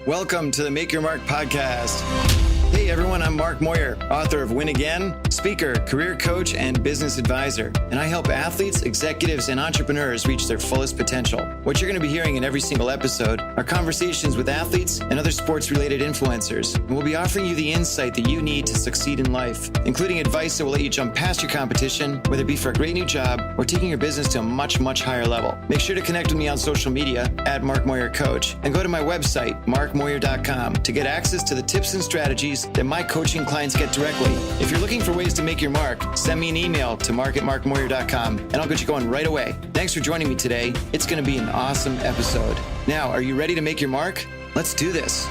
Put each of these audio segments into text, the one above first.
Welcome to the Make Your Mark podcast. Hey everyone, I'm Mark Moyer, author of Win Again, speaker, career coach, and business advisor. And I help athletes, executives, and entrepreneurs reach their fullest potential. What you're going to be hearing in every single episode are conversations with athletes and other sports-related influencers. And we'll be offering you the insight that you need to succeed in life, including advice that will let you jump past your competition, whether it be for a great new job or taking your business to a much, much higher level. Make sure to connect with me on social media at Mark Moyer Coach and go to my website, markmoyer.com, to get access to the tips and strategies that my coaching clients get directly. If you're looking for ways to make your mark, send me an email to mark@markmoyer.com and I'll get you going right away. Thanks for joining me today. It's going to be an awesome episode. Now, are you ready to make your mark? Let's do this.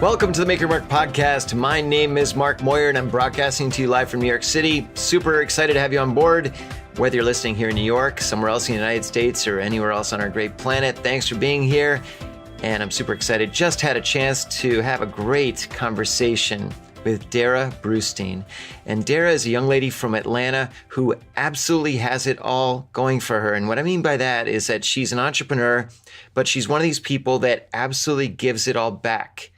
Welcome to the Make Your Mark podcast. My name is Mark Moyer and I'm broadcasting to you live from New York City. Super excited to have you on board. Whether you're listening here in New York, somewhere else in the United States, or anywhere else on our great planet, thanks for being here. And I'm super excited. Just had a chance to have a great conversation with Terms-Darrah Brustein. And Terms-Darrah is a young lady from Atlanta who absolutely has it all going for her. And what I mean by that is that she's an entrepreneur, but she's one of these people that absolutely gives it all back.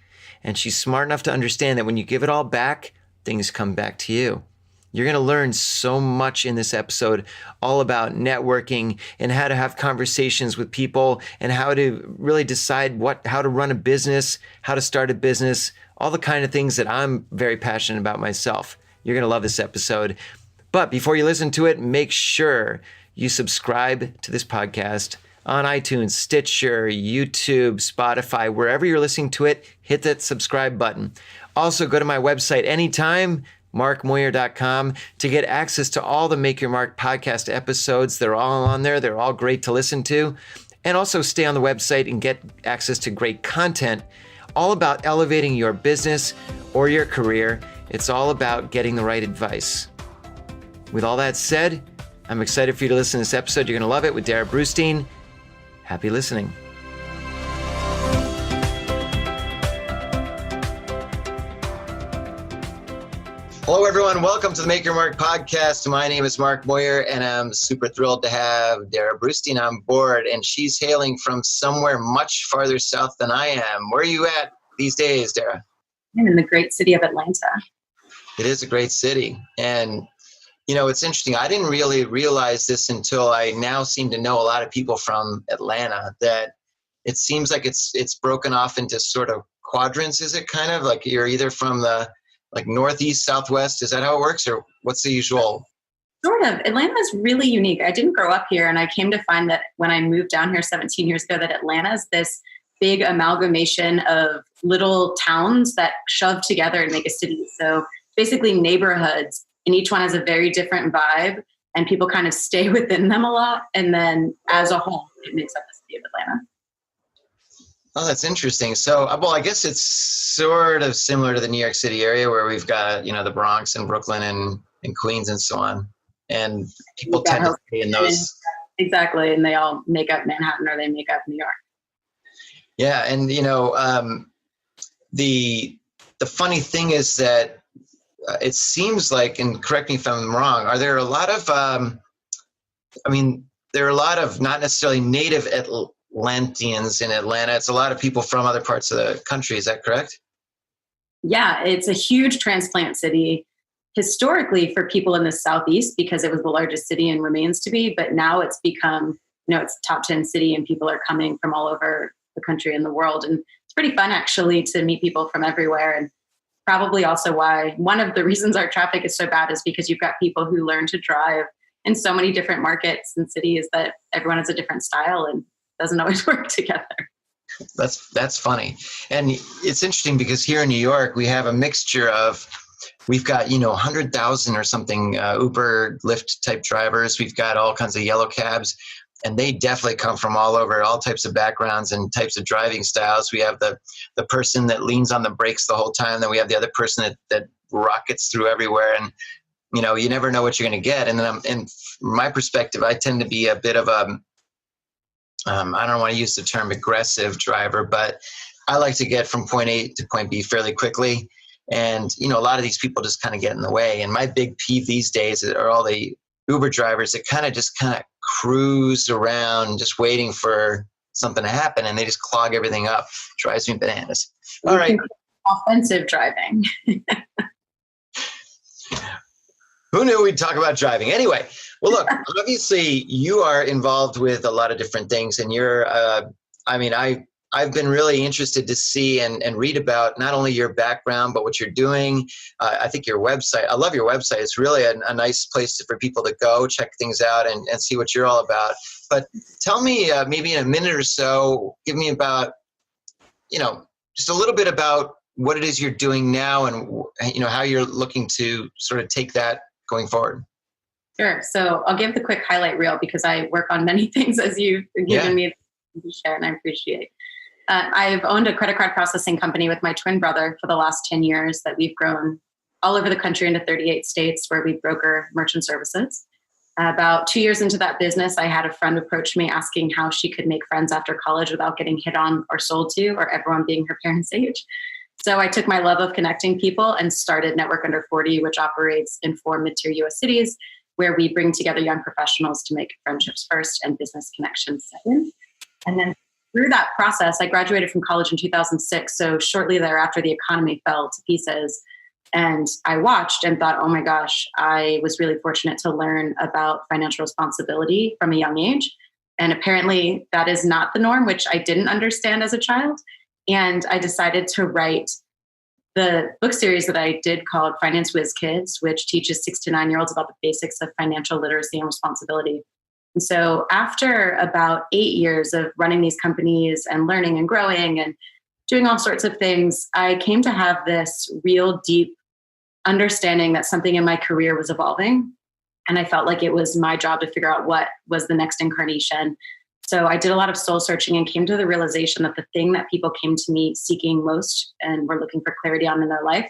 And she's smart enough to understand that when you give it all back, things come back to you. You're going to learn so much in this episode, all about networking and how to have conversations with people and how to really decide how to run a business, how to start a business, all the kind of things that I'm very passionate about myself. You're going to love this episode. But before you listen to it, make sure you subscribe to this podcast on iTunes, Stitcher, YouTube, Spotify, wherever you're listening to it, hit that subscribe button. Also, go to my website anytime, markmoyer.com, to get access to all the Make Your Mark podcast episodes. They're all on there. They're all great to listen to. And also stay on the website and get access to great content, all about elevating your business or your career. It's all about getting the right advice. With all that said, I'm excited for you to listen to this episode. You're going to love it with Terms-Darrah Brustein. Happy listening. Hello, everyone. Welcome to the Make Your Mark podcast. My name is Mark Moyer, and I'm super thrilled to have Terms-Darrah Brustein on board. And she's hailing from somewhere much farther south than I am. Where are you at these days, Terms-Darrah? I'm in the great city of Atlanta. It is a great city. And, you know, it's interesting. I didn't really realize this until I now seem to know a lot of people from Atlanta, that it seems like it's broken off into sort of quadrants. Is it kind of like you're either from the northeast, southwest? Is that how it works, or what's the usual? Sort of. Atlanta is really unique. I didn't grow up here, and I came to find that when I moved down here 17 years ago, that Atlanta is this big amalgamation of little towns that shove together and make a city. So basically neighborhoods, and each one has a very different vibe, and people kind of stay within them a lot. And then as a whole, it makes up the city of Atlanta. Oh, that's interesting. So, well, I guess it's sort of similar to the New York City area where we've got, you know, the Bronx and Brooklyn and Queens and so on. And people tend to stay in those. Exactly. And they all make up Manhattan or they make up New York. Yeah. And, you know, the funny thing is that it seems like, and correct me if I'm wrong, are there a lot of, there are a lot of not necessarily native Atlanteans in Atlanta. It's a lot of people from other parts of the country. Is that correct? Yeah, it's a huge transplant city historically for people in the Southeast because it was the largest city and remains to be. But now it's become, it's a top 10 city and people are coming from all over the country and the world. And it's pretty fun actually to meet people from everywhere. And probably also why one of the reasons our traffic is so bad is because you've got people who learn to drive in so many different markets and cities that everyone has a different style and doesn't always work together. That's funny. And it's interesting because here in New York, we have a mixture of, we've got, 100,000 or something Uber, Lyft type drivers. We've got all kinds of yellow cabs, and they definitely come from all over, all types of backgrounds and types of driving styles. We have the person that leans on the brakes the whole time. Then we have the other person that rockets through everywhere. And, you never know what you're going to get. And then from my perspective, I tend to be a bit of I don't want to use the term aggressive driver, but I like to get from point A to point B fairly quickly. And, a lot of these people just kind of get in the way. And my big peeve these days are all the Uber drivers that kind of cruise around just waiting for something to happen, and they just clog everything up. Drives me bananas. All right. Offensive driving. Who knew we'd talk about driving? Anyway, well, look, obviously you are involved with a lot of different things, and you're, I've been really interested to see and read about not only your background, but what you're doing. I think your website, I love your website. It's really a nice place for people to go check things out and see what you're all about. But tell me, maybe in a minute or so, give me about, just a little bit about what it is you're doing now and, how you're looking to sort of take that going forward. Sure. So I'll give the quick highlight reel because I work on many things, as you've given me to share, and I appreciate. I've owned a credit card processing company with my twin brother for the last 10 years that we've grown all over the country into 38 states where we broker merchant services. About 2 years into that business, I had a friend approach me asking how she could make friends after college without getting hit on or sold to, or everyone being her parents' age. So I took my love of connecting people and started Network Under 40, which operates in 4 mid-tier US cities, where we bring together young professionals to make friendships first and business connections second. And then through that process, I graduated from college in 2006. So shortly thereafter, the economy fell to pieces. And I watched and thought, oh my gosh, I was really fortunate to learn about financial responsibility from a young age. And apparently that is not the norm, which I didn't understand as a child. And I decided to write the book series that I did called Finance Whiz Kids, which teaches 6 to 9-year-olds about the basics of financial literacy and responsibility. And so after about 8 years of running these companies and learning and growing and doing all sorts of things, I came to have this real deep understanding that something in my career was evolving. And I felt like it was my job to figure out what was the next incarnation. So I did a lot of soul searching and came to the realization that the thing that people came to me seeking most and were looking for clarity on in their life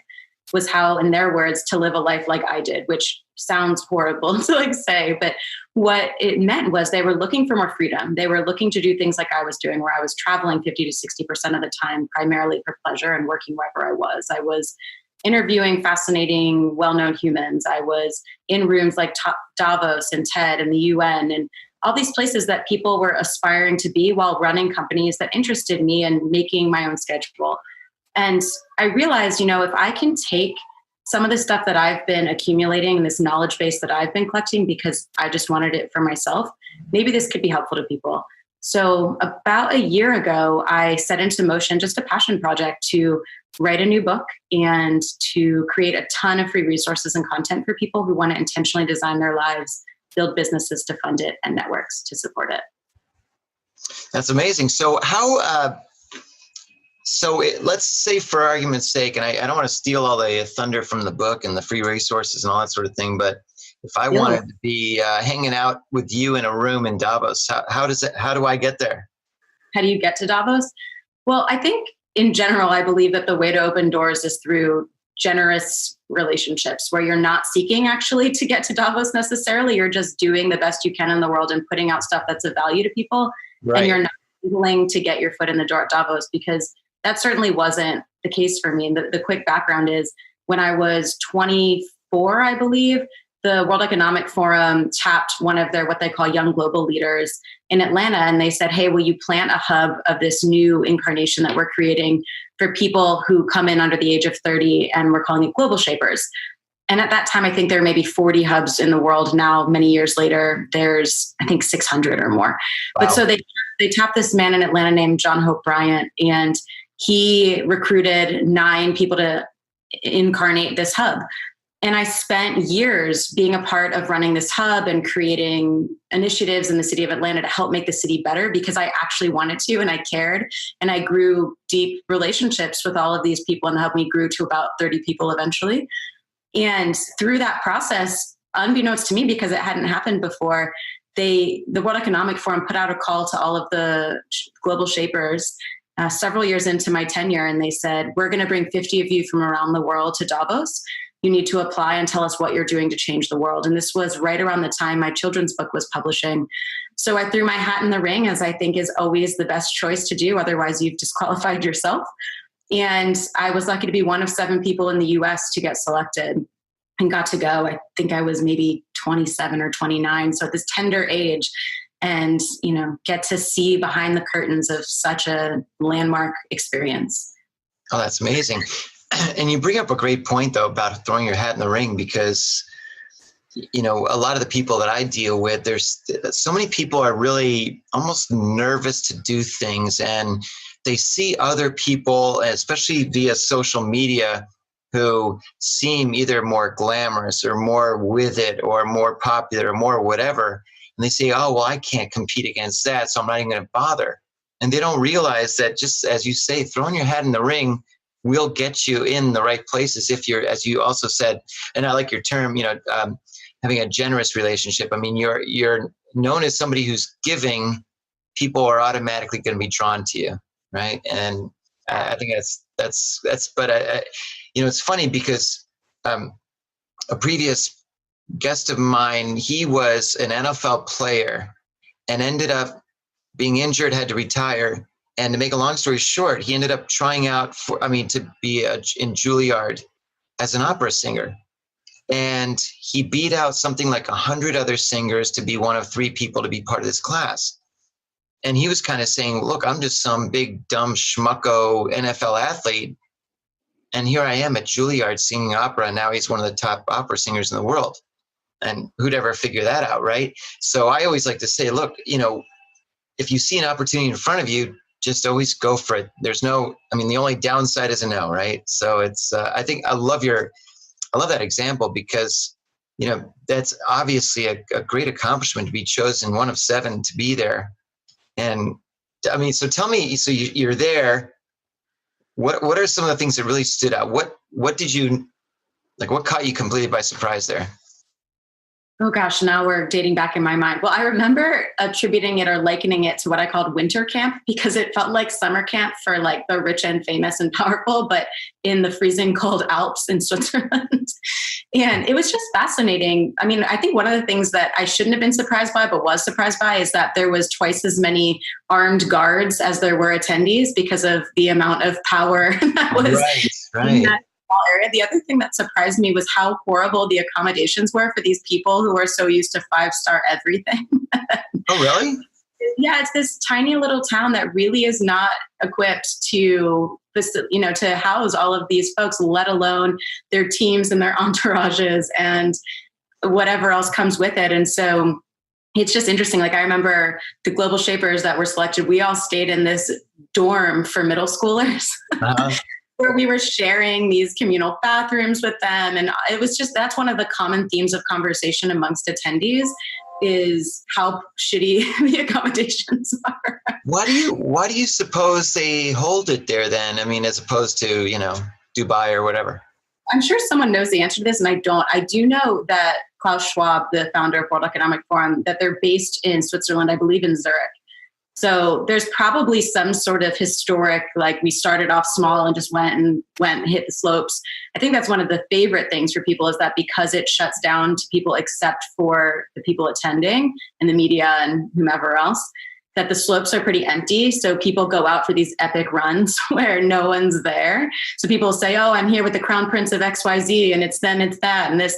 was how, in their words, to live a life like I did, which sounds horrible to say, but what it meant was they were looking for more freedom. They were looking to do things like I was doing, where I was traveling 50 to 60% of the time, primarily for pleasure and working wherever I was. I was interviewing fascinating, well-known humans. I was in rooms like Davos and TED and the UN and all these places that people were aspiring to be while running companies that interested me and making my own schedule. And I realized, if I can take some of the stuff that I've been accumulating and this knowledge base that I've been collecting because I just wanted it for myself, maybe this could be helpful to people. So about a year ago, I set into motion just a passion project to write a new book and to create a ton of free resources and content for people who want to intentionally design their lives, build businesses to fund it, and networks to support it. That's amazing. So let's say, for argument's sake, and I don't want to steal all the thunder from the book and the free resources and all that sort of thing, but if I wanted to be hanging out with you in a room in Davos, how do I get there? How do you get to Davos? Well, I think in general, I believe that the way to open doors is through generous relationships where you're not seeking actually to get to Davos necessarily. You're just doing the best you can in the world and putting out stuff that's of value to people. Right. And you're not willing to get your foot in the door at Davos, because that certainly wasn't the case for me. And the quick background is when I was 24, I believe, the World Economic Forum tapped one of their, what they call young global leaders in Atlanta. And they said, hey, will you plant a hub of this new incarnation that we're creating for people who come in under the age of 30, and we're calling it Global Shapers. And at that time, I think there may be 40 hubs in the world. Now, many years later, there's, I think, 600 or more. Wow. But so they tapped this man in Atlanta named John Hope Bryant, and he recruited 9 people to incarnate this hub. And I spent years being a part of running this hub and creating initiatives in the city of Atlanta to help make the city better, because I actually wanted to and I cared. And I grew deep relationships with all of these people in the hub. We grew to about 30 people eventually. And through that process, unbeknownst to me, because it hadn't happened before, the World Economic Forum put out a call to all of the global shapers several years into my tenure. And they said, we're going to bring 50 of you from around the world to Davos. You need to apply and tell us what you're doing to change the world. And this was right around the time my children's book was publishing. So I threw my hat in the ring, as I think is always the best choice to do. Otherwise, you've disqualified yourself. And I was lucky to be one of 7 people in the US to get selected. and got to go. I think I was maybe 27 or 29. So at this tender age, and, get to see behind the curtains of such a landmark experience. Oh, that's amazing. And you bring up a great point, though, about throwing your hat in the ring, because, a lot of the people that I deal with, there's so many people are really almost nervous to do things, and they see other people, especially via social media, who seem either more glamorous or more with it or more popular or more whatever. And they say, oh, well, I can't compete against that, so I'm not even going to bother. And they don't realize that, just as you say, throwing your hat in the ring will get you in the right places if you're, as you also said, and I like your term, having a generous relationship. I mean, you're known as somebody who's giving. People are automatically going to be drawn to you, right? And I think that's. But it's funny because a previous guest of mine, he was an NFL player and ended up being injured, had to retire. And to make a long story short, he ended up trying out to be in Juilliard as an opera singer. And he beat out something like 100 other singers to be one of 3 people to be part of this class. And he was kind of saying, look, I'm just some big, dumb, schmucko NFL athlete. And here I am at Juilliard singing opera. And now he's one of the top opera singers in the world. And who'd ever figure that out, right? So I always like to say, look, if you see an opportunity in front of you, just always go for it. There's the only downside is a no, right? So it's, I think I love that example because, that's obviously a great accomplishment to be chosen one of 7 to be there. And so tell me, so you're there. What are some of the things that really stood out? What did you, what caught you completely by surprise there? Oh gosh, now we're dating back in my mind. Well, I remember attributing it or likening it to what I called winter camp because it felt like summer camp for like the rich and famous and powerful, but in the freezing cold Alps in Switzerland. And it was just fascinating. I mean, I think one of the things that I shouldn't have been surprised by, but was surprised by, is that there was twice as many armed guards as there were attendees because of the amount of power that was in that area. The other thing that surprised me was how horrible the accommodations were for these people who are so used to 5-star everything. Oh, really? Yeah, it's this tiny little town that really is not equipped to house all of these folks, let alone their teams and their entourages and whatever else comes with it. And so it's just interesting. Like I remember the Global Shapers that were selected, we all stayed in this dorm for middle schoolers. Uh-huh. Where we were sharing these communal bathrooms with them. And it was just, that's one of the common themes of conversation amongst attendees is how shitty the accommodations are. Why do you suppose they hold it there then? I mean, as opposed to, Dubai or whatever. I'm sure someone knows the answer to this and I don't. I do know that Klaus Schwab, the founder of World Economic Forum, that they're based in Switzerland, I believe in Zurich. So there's probably some sort of historic, like we started off small and just went and hit the slopes. I think that's one of the favorite things for people is that because it shuts down to people except for the people attending and the media and whomever else, that the slopes are pretty empty. So people go out for these epic runs where no one's there. So people say, oh, I'm here with the Crown Prince of XYZ and it's that and this.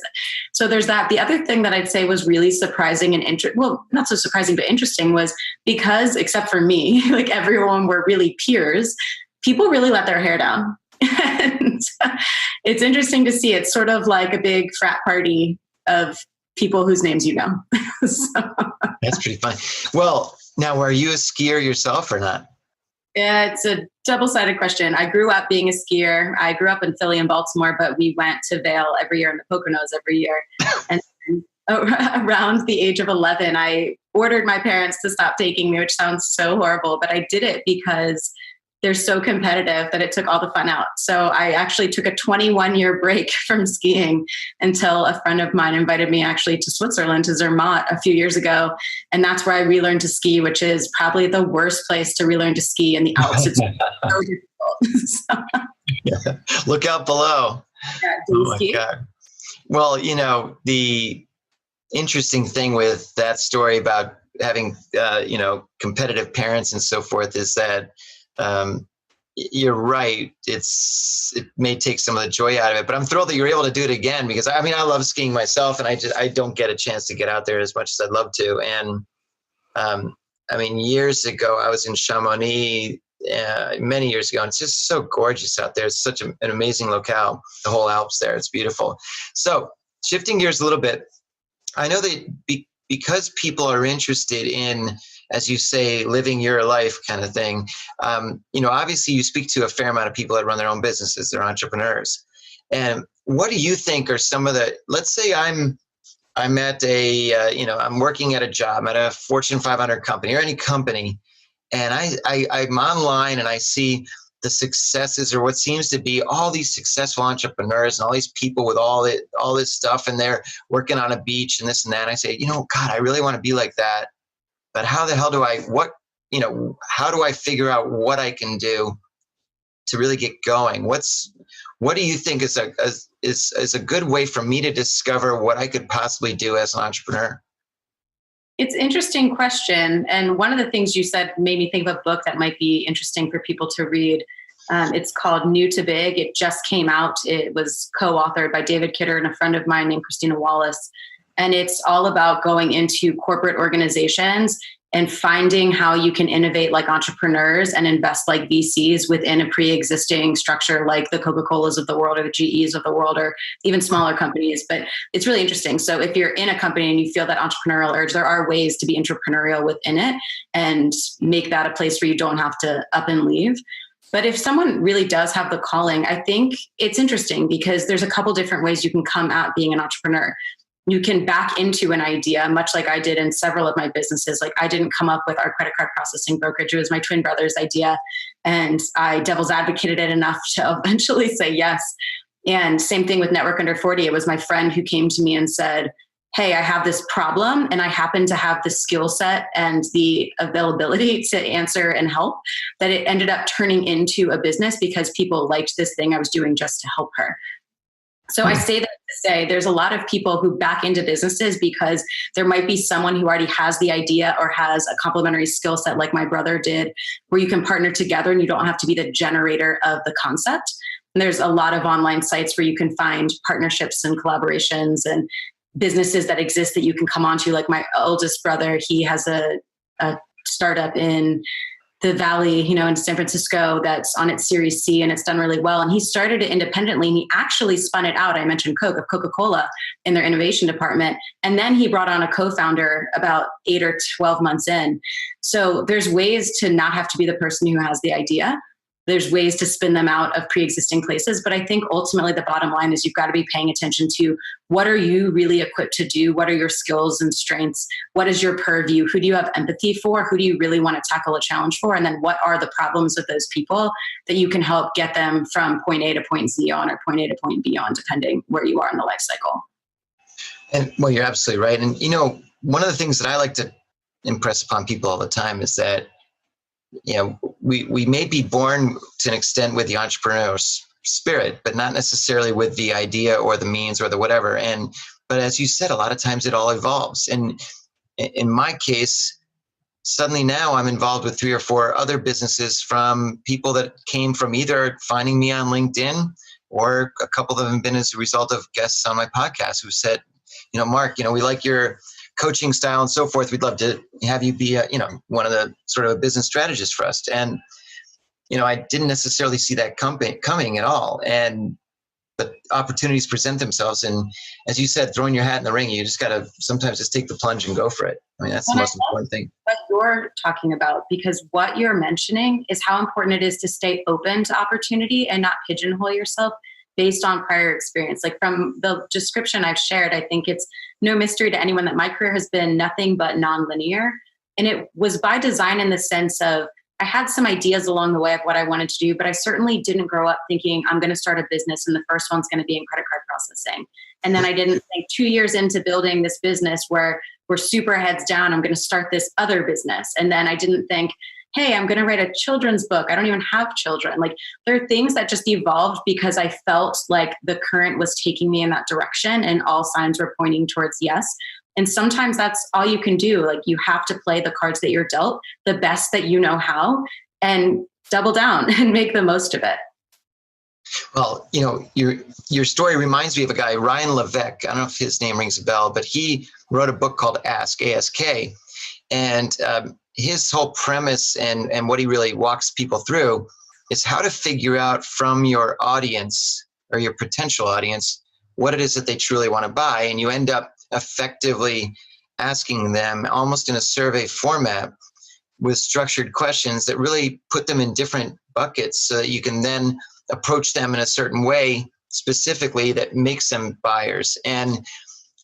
So there's that. The other thing that I'd say was really surprising and not so surprising, but interesting was because, except for me, like everyone were really peers, people really let their hair down. And it's interesting to see. It's sort of like a big frat party of people whose names you know. So. That's pretty fun. Well, now, are you a skier yourself or not? Yeah, it's a double-sided question. I grew up being a skier. I grew up in Philly and Baltimore, but we went to Vail every year and the Poconos every year. And around the age of 11, I ordered my parents to stop taking me, which sounds so horrible, but I did it because they're so competitive that it took all the fun out. So I actually took a 21-year break from skiing until a friend of mine invited me actually to Switzerland, to Zermatt a few years ago. And that's where I relearned to ski, which is probably the worst place to relearn to ski in the Alps. It's so difficult. Yeah. Look out below. Yeah, oh my God. Well, the interesting thing with that story about having, competitive parents and so forth is that you're right. It may take some of the joy out of it, but I'm thrilled that you're able to do it again, because I mean, I love skiing myself, and I don't get a chance to get out there as much as I'd love to. And I mean, years ago, I was in Chamonix many years ago, and it's just so gorgeous out there. It's such an amazing locale, the whole Alps there. It's beautiful. So shifting gears a little bit, I know that because people are interested in, as you say, living your life kind of thing, obviously you speak to a fair amount of people that run their own businesses. They're entrepreneurs. And what do you think are some of the, let's say I'm at I'm working at a job at a Fortune 500 company or any company, and I'm online and I see the successes, or what seems to be all these successful entrepreneurs and all these people with all this stuff, and they're working on a beach and this and that. And I say, God, I really want to be like that. But how the hell do how do I figure out what I can do to really get going? What do you think is a good way for me to discover what I could possibly do as an entrepreneur? It's an interesting question. And one of the things you said made me think of a book that might be interesting for people to read. It's called New to Big. It just came out. It was co-authored by David Kidder and a friend of mine named Christina Wallace. And it's all about going into corporate organizations and finding how you can innovate like entrepreneurs and invest like VCs within a pre-existing structure like the Coca-Colas of the world or the GEs of the world, or even smaller companies. But it's really interesting. So if you're in a company and you feel that entrepreneurial urge, there are ways to be entrepreneurial within it and make that a place where you don't have to up and leave. But if someone really does have the calling, I think it's interesting because there's a couple different ways you can come at being an entrepreneur. You can back into an idea, much like I did in several of my businesses. Like, I didn't come up with our credit card processing brokerage. It was my twin brother's idea. And I devil's advocated it enough to eventually say yes. And same thing with Network Under 40. It was my friend who came to me and said, hey, I have this problem and I happen to have the skill set and the availability to answer and help, that it ended up turning into a business because people liked this thing I was doing just to help her. So I say that to say there's a lot of people who back into businesses because there might be someone who already has the idea or has a complementary skill set like my brother did, where you can partner together and you don't have to be the generator of the concept. And there's a lot of online sites where you can find partnerships and collaborations and businesses that exist that you can come onto. Like my oldest brother, he has a startup in the Valley, in San Francisco that's on its Series C and it's done really well. And he started it independently and he actually spun it out. I mentioned Coca-Cola in their innovation department. And then he brought on a co-founder about 8 or 12 months in. So there's ways to not have to be the person who has the idea. There's ways to spin them out of pre-existing places. But I think ultimately the bottom line is you've got to be paying attention to what are you really equipped to do? What are your skills and strengths? What is your purview? Who do you have empathy for? Who do you really want to tackle a challenge for? And then what are the problems of those people that you can help get them from point A to point Z on, or point A to point B on, depending where you are in the life cycle. And well, you're absolutely right. And one of the things that I like to impress upon people all the time is that we may be born to an extent with the entrepreneurial spirit, but not necessarily with the idea or the means or the whatever. But as you said, a lot of times it all evolves. And in my case, suddenly now I'm involved with 3 or 4 other businesses from people that came from either finding me on LinkedIn, or a couple of them have been as a result of guests on my podcast who said, Mark, we like your coaching style and so forth. We'd love to have you be one of the sort of a business strategist for us. And, I didn't necessarily see that coming at all. But opportunities present themselves. And as you said, throwing your hat in the ring, you just got to sometimes just take the plunge and go for it. I mean, that's the most important thing. What you're talking about, because what you're mentioning is how important it is to stay open to opportunity and not pigeonhole yourself based on prior experience. Like from the description I've shared, I think it's no mystery to anyone that my career has been nothing but nonlinear. And it was by design in the sense of I had some ideas along the way of what I wanted to do, but I certainly didn't grow up thinking I'm going to start a business and the first one's going to be in credit card processing. And then I didn't think 2 years into building this business where we're super heads down, I'm going to start this other business. And then I didn't think, hey, I'm going to write a children's book. I don't even have children. Like, there are things that just evolved because I felt like the current was taking me in that direction and all signs were pointing towards yes. And sometimes that's all you can do. Like, you have to play the cards that you're dealt the best that you know how. And double down and make the most of it. Well, your story reminds me of a guy, Ryan Levesque. I don't know if his name rings a bell, but he wrote a book called Ask, A-S-K. And his whole premise and what he really walks people through is how to figure out from your audience or your potential audience what it is that they truly want to buy. And you end up effectively asking them almost in a survey format with structured questions that really put them in different buckets so that you can then approach them in a certain way specifically that makes them buyers. And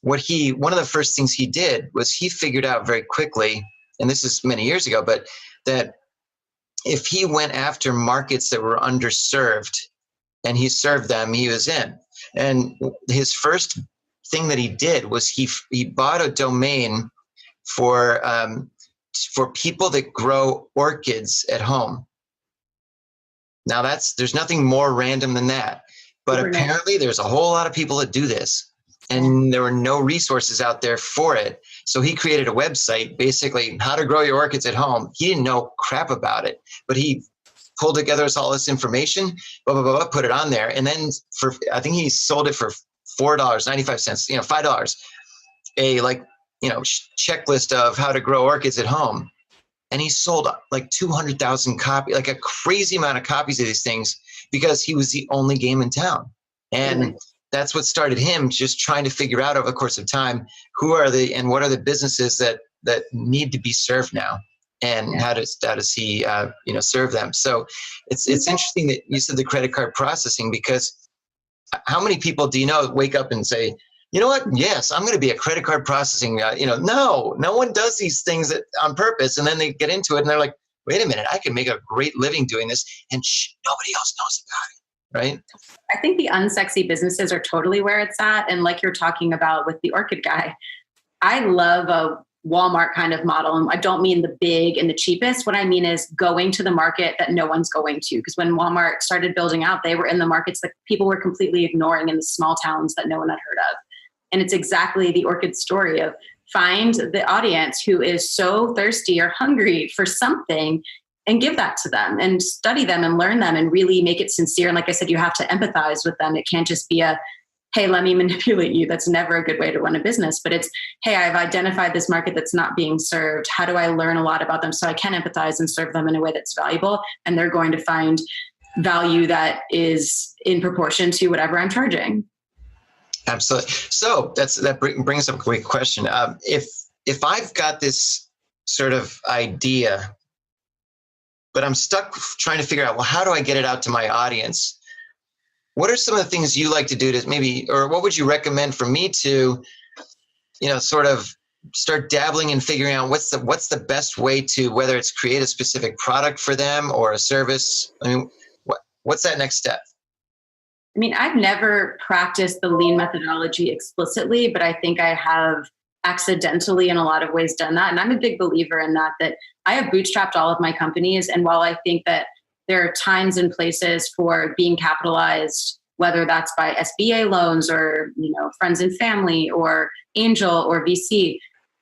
one of the first things he did was he figured out very quickly, and this is many years ago, but that if he went after markets that were underserved and he served them, he was in. And his first thing that he did was he bought a domain for people that grow orchids at home. Now there's nothing more random than that, but apparently there's a whole lot of people that do this, and there were no resources out there for it. So he created a website, basically how to grow your orchids at home. He didn't know crap about it, but he pulled together all this information, put it on there. And then I think he sold it for $4.95, $5, checklist of how to grow orchids at home. And he sold like 200,000 copies, like a crazy amount of copies of these things, because he was the only game in town. And that's what started him just trying to figure out over the course of time, what are the businesses that need to be served now, and how does he serve them. So it's interesting that you said the credit card processing, because how many people do you know wake up and say, you know what? Yes, I'm going to be a credit card processing. No one does these things on purpose. And then they get into it and they're like, wait a minute, I can make a great living doing this, and nobody else knows about it, right? I think the unsexy businesses are totally where it's at. And like you're talking about with the orchid guy, I love a Walmart kind of model. And I don't mean the big and the cheapest. What I mean is going to the market that no one's going to. Because when Walmart started building out, they were in the markets that people were completely ignoring in the small towns that no one had heard of. And it's exactly the orchid story of find the audience who is so thirsty or hungry for something and give that to them and study them and learn them and really make it sincere. And like I said, you have to empathize with them. It can't just be hey, let me manipulate you. That's never a good way to run a business. But it's, hey, I've identified this market that's not being served. How do I learn a lot about them so I can empathize and serve them in a way that's valuable? And they're going to find value that is in proportion to whatever I'm charging. Absolutely. So that brings up a great question. If I've got this sort of idea, but I'm stuck trying to figure out, well, how do I get it out to my audience? What are some of the things you like to do to or what would you recommend for me to, sort of start dabbling and figuring out what's the best way to, whether it's create a specific product for them or a service? I mean, what's that next step? I mean, I've never practiced the lean methodology explicitly, but I think I have accidentally in a lot of ways done that. And I'm a big believer in that I have bootstrapped all of my companies. And while I think that there are times and places for being capitalized, whether that's by SBA loans or, friends and family or angel or VC,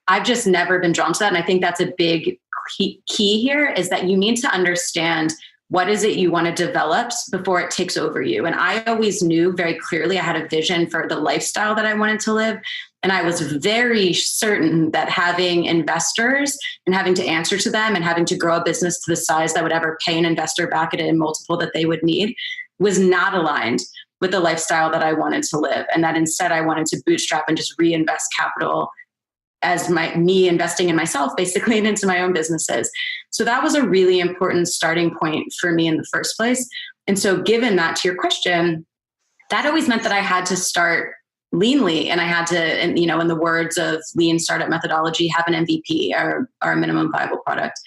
I've just never been drawn to that. And I think that's a big key here, is that you need to understand what is it you want to develop before it takes over you. And I always knew very clearly I had a vision for the lifestyle that I wanted to live. And I was very certain that having investors and having to answer to them and having to grow a business to the size that would ever pay an investor back at a multiple that they would need was not aligned with the lifestyle that I wanted to live. And that instead I wanted to bootstrap and just reinvest capital as me investing in myself, basically, and into my own businesses. So that was a really important starting point for me in the first place. And so given that, to your question, that always meant that I had to start leanly, and I had to, in the words of lean startup methodology, have an MVP or a minimum viable product.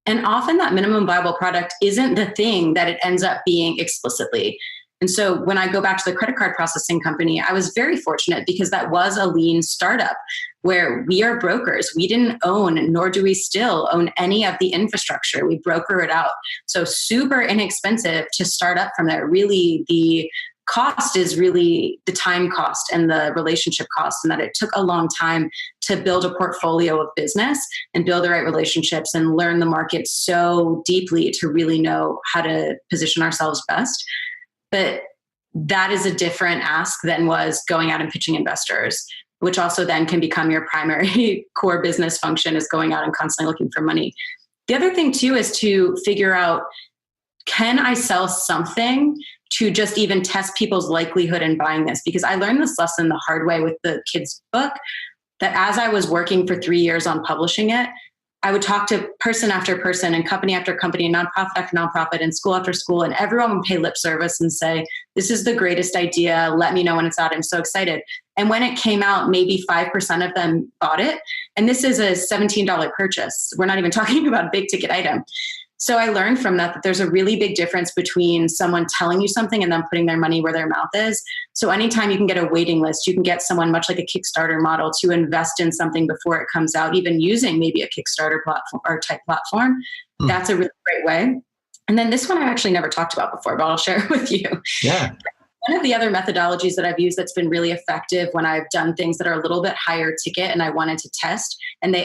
And often that minimum viable product isn't the thing that it ends up being explicitly. And so when I go back to the credit card processing company, I was very fortunate because that was a lean startup where we are brokers. We didn't own, nor do we still own any of the infrastructure. We broker it out. So super inexpensive to start up from there. Really, the cost is really the time cost and the relationship cost, and that it took a long time to build a portfolio of business and build the right relationships and learn the market so deeply to really know how to position ourselves best. But that is a different ask than was going out and pitching investors, which also then can become your primary core business function, is going out and constantly looking for money. The other thing too is to figure out, can I sell something to just even test people's likelihood in buying this? Because I learned this lesson the hard way with the kids' book, that as I was working for 3 years on publishing it, I would talk to person after person and company after company and nonprofit after nonprofit and school after school, and everyone would pay lip service and say, this is the greatest idea. Let me know when it's out. I'm so excited. And when it came out, maybe 5% of them bought it. And this is a $17 purchase. We're not even talking about a big ticket item. So I learned from that there's a really big difference between someone telling you something and then putting their money where their mouth is. So anytime you can get a waiting list, you can get someone much like a Kickstarter model to invest in something before it comes out, even using maybe a Kickstarter platform or type platform. That's a really great way. And then this one I actually never talked about before, but I'll share it with you. Yeah. One of the other methodologies that I've used that's been really effective when I've done things that are a little bit higher ticket and I wanted to test, and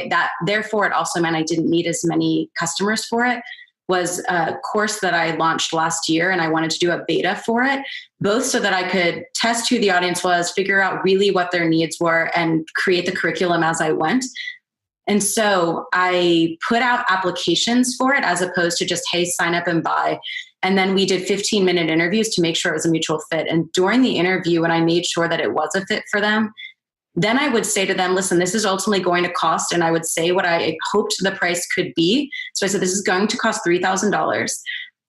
therefore it also meant I didn't need as many customers for it, was a course that I launched last year, and I wanted to do a beta for it, both so that I could test who the audience was, figure out really what their needs were, and create the curriculum as I went. And so I put out applications for it as opposed to just, hey, sign up and buy. And then we did 15-minute interviews to make sure it was a mutual fit. And during the interview, when I made sure that it was a fit for them, then I would say to them, listen, this is ultimately going to cost, and I would say what I hoped the price could be. So I said, this is going to cost $3,000.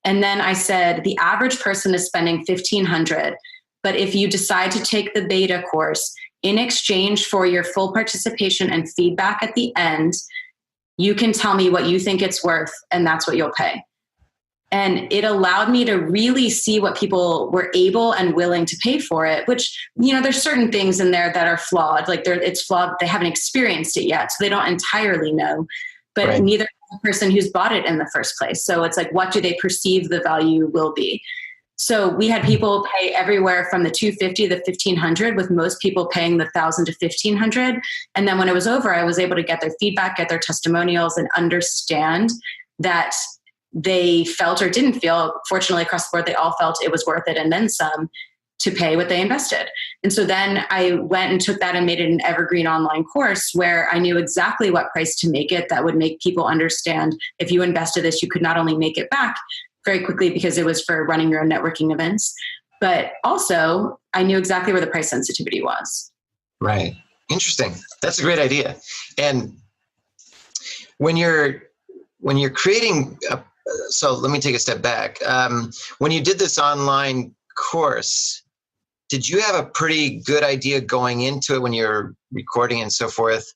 And then I said, the average person is spending $1,500. But if you decide to take the beta course, in exchange for your full participation and feedback at the end, you can tell me what you think it's worth, and that's what you'll pay. And it allowed me to really see what people were able and willing to pay for it, which, there's certain things in there that are flawed. Like it's flawed. They haven't experienced it yet, so they don't entirely know, but right. Neither the person who's bought it in the first place. So it's like, what do they perceive the value will be? So we had people pay everywhere from the $250 to the $1,500, with most people paying the $1,000 to $1,500. And then when it was over, I was able to get their feedback, get their testimonials, and understand that they felt or didn't feel. Fortunately, across the board, they all felt it was worth it, and then some, to pay what they invested. And so then I went and took that and made it an evergreen online course where I knew exactly what price to make it that would make people understand, if you invested this, you could not only make it back very quickly because it was for running your own networking events, but also I knew exactly where the price sensitivity was. Right. Interesting. That's a great idea. And when you're creating so let me take a step back. When you did this online course, did you have a pretty good idea going into it when you're recording and so forth,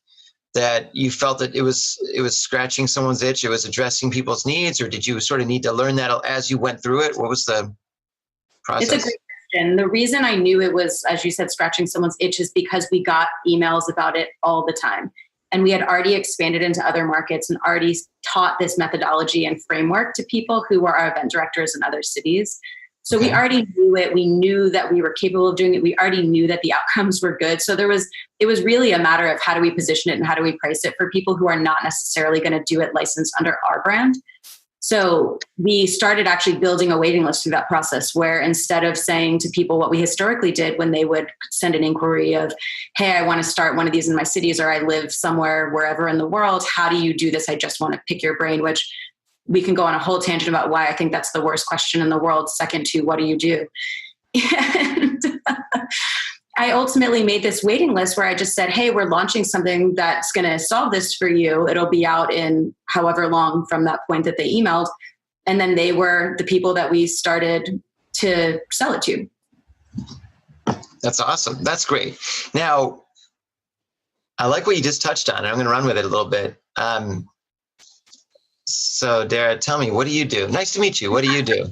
that you felt that it was scratching someone's itch, it was addressing people's needs, or did you sort of need to learn that as you went through it? What was the process? It's a great question. The reason I knew it was, as you said, scratching someone's itch is because we got emails about it all the time. And we had already expanded into other markets and already taught this methodology and framework to people who were our event directors in other cities. So we already knew it. We knew that we were capable of doing it. We already knew that the outcomes were good. So it was really a matter of how do we position it and how do we price it for people who are not necessarily going to do it licensed under our brand. So we started actually building a waiting list through that process, where instead of saying to people what we historically did when they would send an inquiry of, hey, I want to start one of these in my cities, or I live somewhere, wherever in the world, how do you do this? I just want to pick your brain, which we can go on a whole tangent about why I think that's the worst question in the world, second to what do you do? And I ultimately made this waiting list where I just said, hey, we're launching something that's going to solve this for you. It'll be out in however long from that point that they emailed. And then they were the people that we started to sell it to. That's awesome. That's great. Now, I like what you just touched on. I'm going to run with it a little bit. So, Darrah, tell me, what do you do? Nice to meet you. What do you do?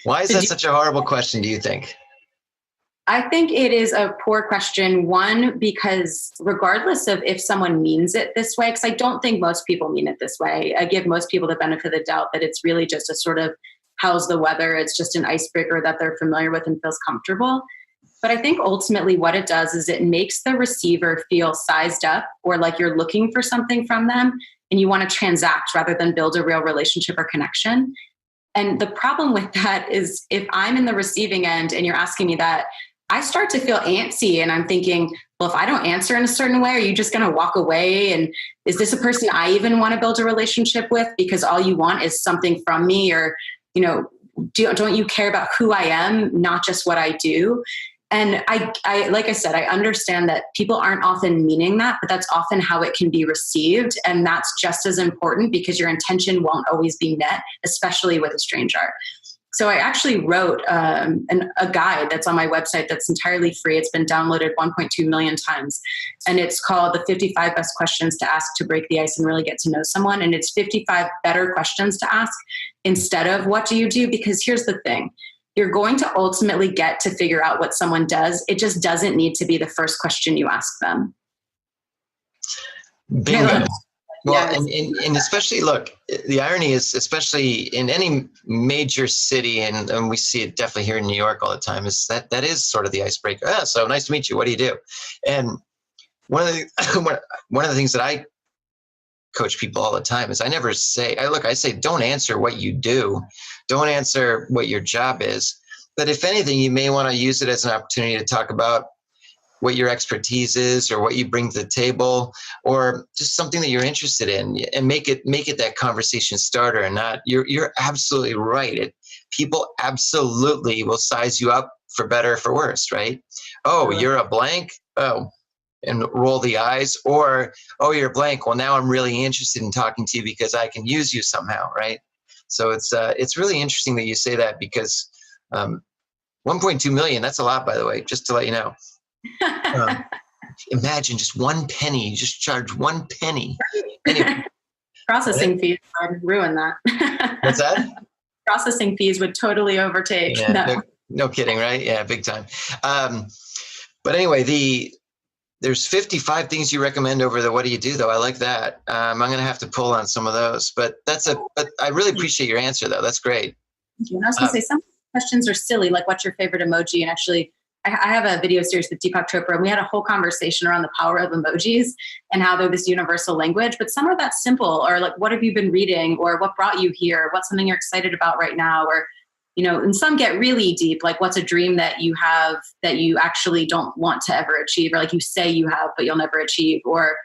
Why is that such a horrible question, do you think? I think it is a poor question. One, because regardless of if someone means it this way, because I don't think most people mean it this way, I give most people the benefit of the doubt that it's really just a sort of how's the weather. It's just an icebreaker that they're familiar with and feels comfortable. But I think ultimately what it does is it makes the receiver feel sized up, or like you're looking for something from them and you want to transact rather than build a real relationship or connection. And the problem with that is if I'm in the receiving end and you're asking me that, I start to feel antsy and I'm thinking, well, if I don't answer in a certain way, are you just going to walk away? And is this a person I even want to build a relationship with because all you want is something from me? Or, don't you care about who I am, not just what I do? And I like I said, I understand that people aren't often meaning that, but that's often how it can be received. And that's just as important because your intention won't always be met, especially with a stranger. So I actually wrote a guide that's on my website that's entirely free. It's been downloaded 1.2 million times. And it's called The 55 Best Questions to Ask to Break the Ice and Really Get to Know Someone. And it's 55 better questions to ask instead of what do you do? Because here's the thing. You're going to ultimately get to figure out what someone does. It just doesn't need to be the first question you ask them. Bingo. Well, and especially, look, the irony is, especially in any major city, and we see it definitely here in New York all the time, is that is sort of the icebreaker. So nice to meet you. What do you do? And one of the things that I coach people all the time is I say, don't answer what you do. Don't answer what your job is. But if anything, you may want to use it as an opportunity to talk about what your expertise is or what you bring to the table or just something that you're interested in, and make it that conversation starter and not, you're absolutely right. People absolutely will size you up for better or for worse, right? Oh, you're a blank? Oh, and roll the eyes. Or, oh, you're a blank. Well, now I'm really interested in talking to you because I can use you somehow, right? So it's really interesting that you say that because 1.2 million, that's a lot, by the way, just to let you know. Imagine just 1 penny, you just charge 1 penny. Anyway. Processing fees would ruin that. What's that? Processing fees would totally overtake. Yeah, no kidding, right? Yeah, big time. But anyway, there's 55 things you recommend over the what do you do though. I like that. I'm going to have to pull on some of those, but I really appreciate your answer though. That's great. Thank you. And I was going to say some questions are silly, like what's your favorite emoji? And actually, I have a video series with Deepak Chopra, and we had a whole conversation around the power of emojis and how they're this universal language, but some are that simple, or like, what have you been reading, or what brought you here? What's something you're excited about right now? Or, and some get really deep, like what's a dream that you have that you actually don't want to ever achieve, or like you say you have, but you'll never achieve, or,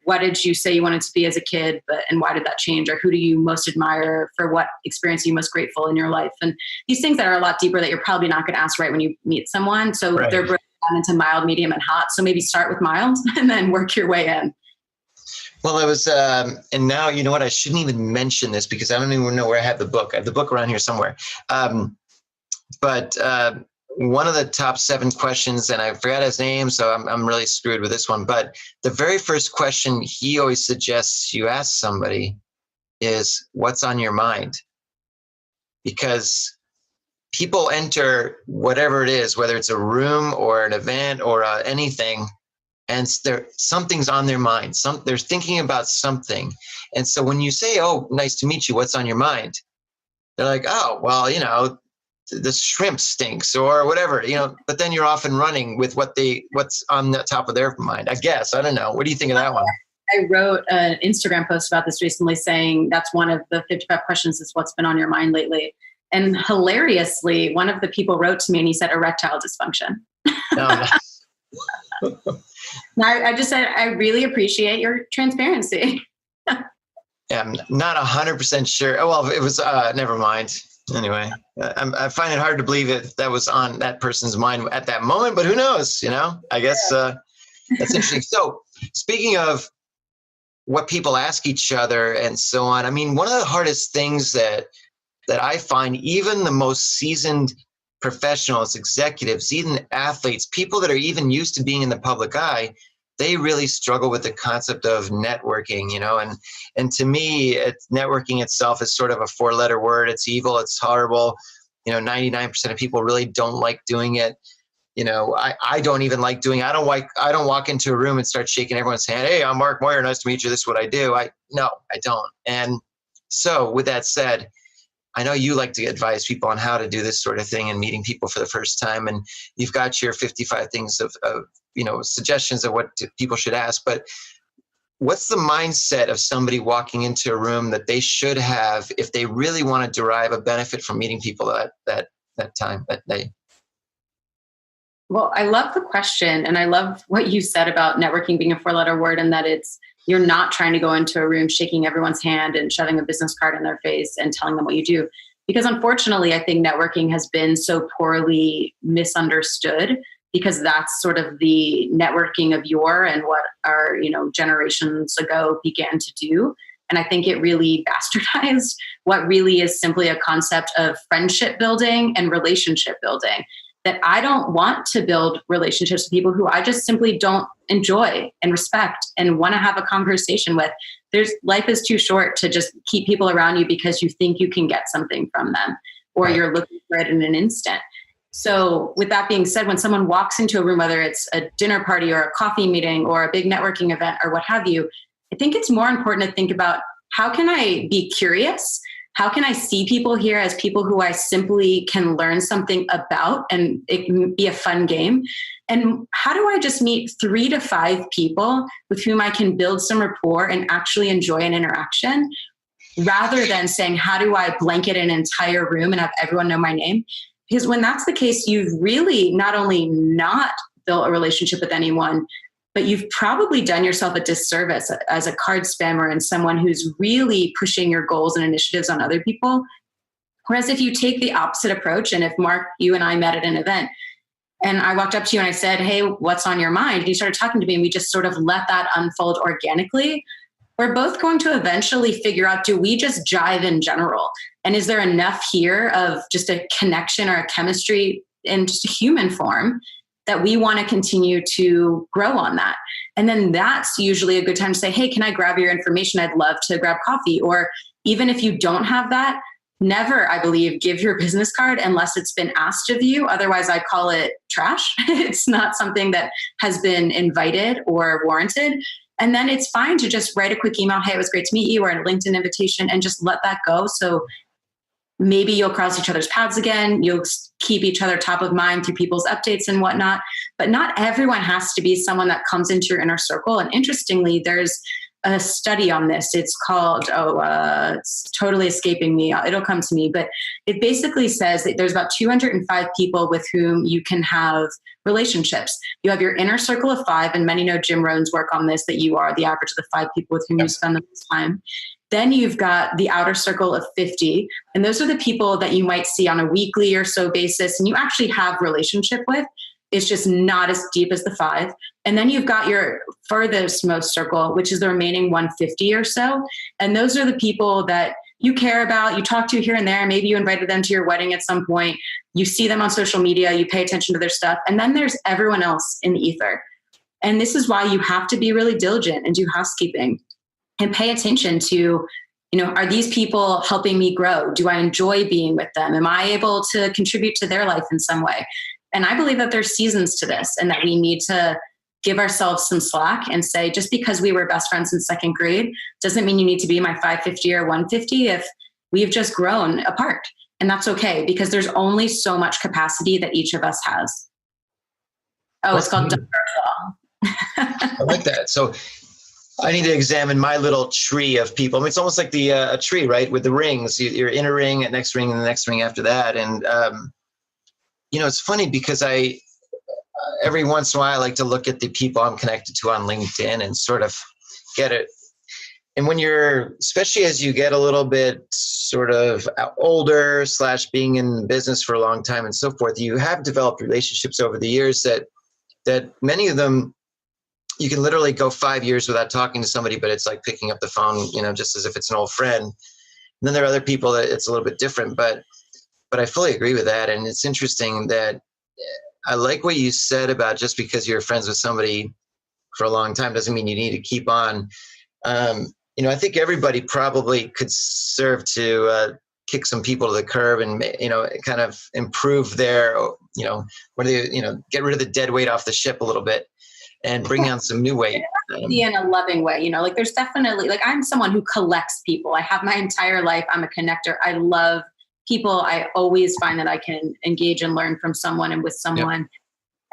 what did you say you wanted to be as a kid, and why did that change? Or who do you most admire? For what experience are you most grateful in your life? And these things that are a lot deeper that you're probably not going to ask right when you meet someone. So They're broken down into mild, medium, and hot. So maybe start with mild and then work your way in. Well, I was, and now, you know what? I shouldn't even mention this because I don't even know where I have the book. I have the book around here somewhere. But one of the top 7 questions, and I forgot his name, so I'm really screwed with this one. But the very first question he always suggests you ask somebody is, what's on your mind? Because people enter whatever it is, whether it's a room or an event or anything, and something's on their mind. They're thinking about something. And so when you say, oh, nice to meet you, what's on your mind? They're like, oh, well, the shrimp stinks or whatever, but then you're off and running with what's on the top of their mind, I guess. I don't know. What do you think of that one? I wrote an Instagram post about this recently saying that's one of the 55 questions is what's been on your mind lately. And hilariously, one of the people wrote to me and he said erectile dysfunction. Oh, no. I just said, I really appreciate your transparency. Yeah, I'm not 100% sure. Oh, well, it was, never mind. Anyway, I find it hard to believe that was on that person's mind at that moment, but who knows, I guess that's interesting. So speaking of what people ask each other and so on, I mean, one of the hardest things that I find, even the most seasoned professionals, executives, even athletes, people that are even used to being in the public eye, they really struggle with the concept of networking, and to me, networking itself is sort of a 4-letter word. It's evil. It's horrible. 99% of people really don't like doing it. I don't even like doing it. I don't walk into a room and start shaking everyone's hand. Hey, I'm Mark Moyer. Nice to meet you. This is what I do. No, I don't. And so with that said, I know you like to advise people on how to do this sort of thing and meeting people for the first time. And you've got your 55 things of suggestions of what people should ask. But what's the mindset of somebody walking into a room that they should have if they really want to derive a benefit from meeting people that day? Well, I love the question. And I love what you said about networking being a 4-letter word, and that you're not trying to go into a room shaking everyone's hand and shoving a business card in their face and telling them what you do. Because unfortunately, I think networking has been so poorly misunderstood, because that's sort of the networking of yore and what our, generations ago began to do. And I think it really bastardized what really is simply a concept of friendship building and relationship building. That I don't want to build relationships with people who I just simply don't enjoy and respect and want to have a conversation with. Life is too short to just keep people around you because you think you can get something from them, or you're looking for it in an instant. So with that being said, when someone walks into a room, whether it's a dinner party or a coffee meeting or a big networking event or what have you, I think it's more important to think about, how can I be curious? How can I see people here as people who I simply can learn something about, and it can be a fun game? And how do I just meet 3 to 5 people with whom I can build some rapport and actually enjoy an interaction, rather than saying, how do I blanket an entire room and have everyone know my name? Because when that's the case, you've really not only not built a relationship with anyone, but you've probably done yourself a disservice as a card spammer and someone who's really pushing your goals and initiatives on other people. Whereas if you take the opposite approach, and if Mark, you and I met at an event, and I walked up to you and I said, hey, what's on your mind? And you started talking to me, and we just sort of let that unfold organically. We're both going to eventually figure out, do we just jive in general? And is there enough here of just a connection or a chemistry in just a human form that we want to continue to grow on that? And then that's usually a good time to say, hey, can I grab your information? I'd love to grab coffee. Or even if you don't have that, never, I believe, give your business card unless it's been asked of you. Otherwise, I call it trash. It's not something that has been invited or warranted. And then it's fine to just write a quick email, hey, it was great to meet you, or a LinkedIn invitation, and just let that go. So maybe you'll cross each other's paths again. You'll keep each other top of mind through people's updates and whatnot. But not everyone has to be someone that comes into your inner circle. And interestingly, there's a study on this. It's called, it's totally escaping me. It'll come to me. But it basically says that there's about 205 people with whom you can have relationships. You have your inner circle of 5, and many know Jim Rohn's work on this, that you are the average of the 5 people with whom you spend the most time. Then you've got the outer circle of 50. And those are the people that you might see on a weekly or so basis, and you actually have relationship with. It's just not as deep as the 5. And then you've got your furthest most circle, which is the remaining 150 or so. And those are the people that you care about, you talk to here and there. Maybe you invited them to your wedding at some point. You see them on social media, you pay attention to their stuff. And then there's everyone else in the ether. And this is why you have to be really diligent and do housekeeping and pay attention to, are these people helping me grow? Do I enjoy being with them? Am I able to contribute to their life in some way? And I believe that there's seasons to this, and that we need to give ourselves some slack and say, just because we were best friends in 2nd grade doesn't mean you need to be my 550 or 150 if we've just grown apart. And that's okay, because there's only so much capacity that each of us has. Oh, it's called Terms-Darrah. I like that. So I need to examine my little tree of people. I mean, it's almost like a tree, right? With the rings, your inner ring, and next ring, and the next ring after that. And, it's funny because every once in a while, I like to look at the people I'm connected to on LinkedIn and sort of get it. And when especially as you get a little bit sort of older / being in business for a long time and so forth, you have developed relationships over the years that many of them, you can literally go 5 years without talking to somebody, but it's like picking up the phone, just as if it's an old friend. And then there are other people that it's a little bit different, but I fully agree with that. And it's interesting that I like what you said about just because you're friends with somebody for a long time doesn't mean you need to keep on. I think everybody probably could serve to kick some people to the curb and, kind of improve their, get rid of the dead weight off the ship a little bit and bring on some new weight. In a loving way, there's definitely, I'm someone who collects people. I have my entire life. I'm a connector. I love people, I always find that I can engage and learn from someone and with someone. Yep.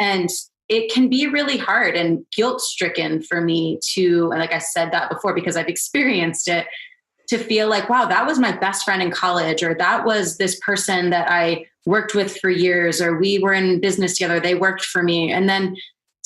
And it can be really hard and guilt-stricken for me to, like I said that before, because I've experienced it, to feel like, wow, that was my best friend in college, or that was this person that I worked with for years, or we were in business together, they worked for me. And then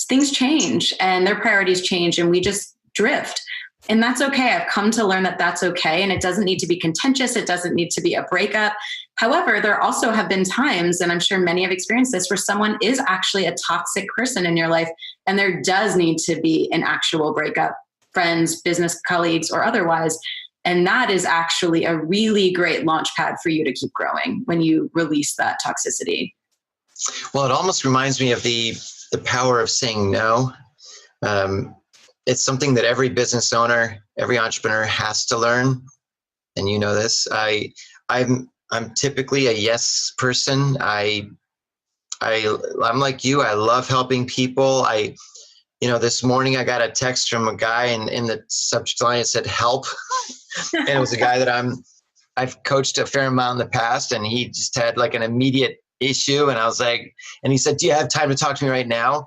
things change and their priorities change and we just drift. And that's okay. I've come to learn that that's okay. And it doesn't need to be contentious. It doesn't need to be a breakup. However, there also have been times, and I'm sure many have experienced this, where someone is actually a toxic person in your life. And there does need to be an actual breakup, friends, business colleagues, or otherwise. And that is actually a really great launch pad for you to keep growing when you release that toxicity. Well, it almost reminds me of the power of saying no. It's something that every business owner, every entrepreneur has to learn. And you know this. I'm typically a yes person. I'm like you. I love helping people. This morning I got a text from a guy, and in the subject line it said help. And it was a guy that I've coached a fair amount in the past, and he just had like an immediate issue. And I was like, and he said, do you have time to talk to me right now?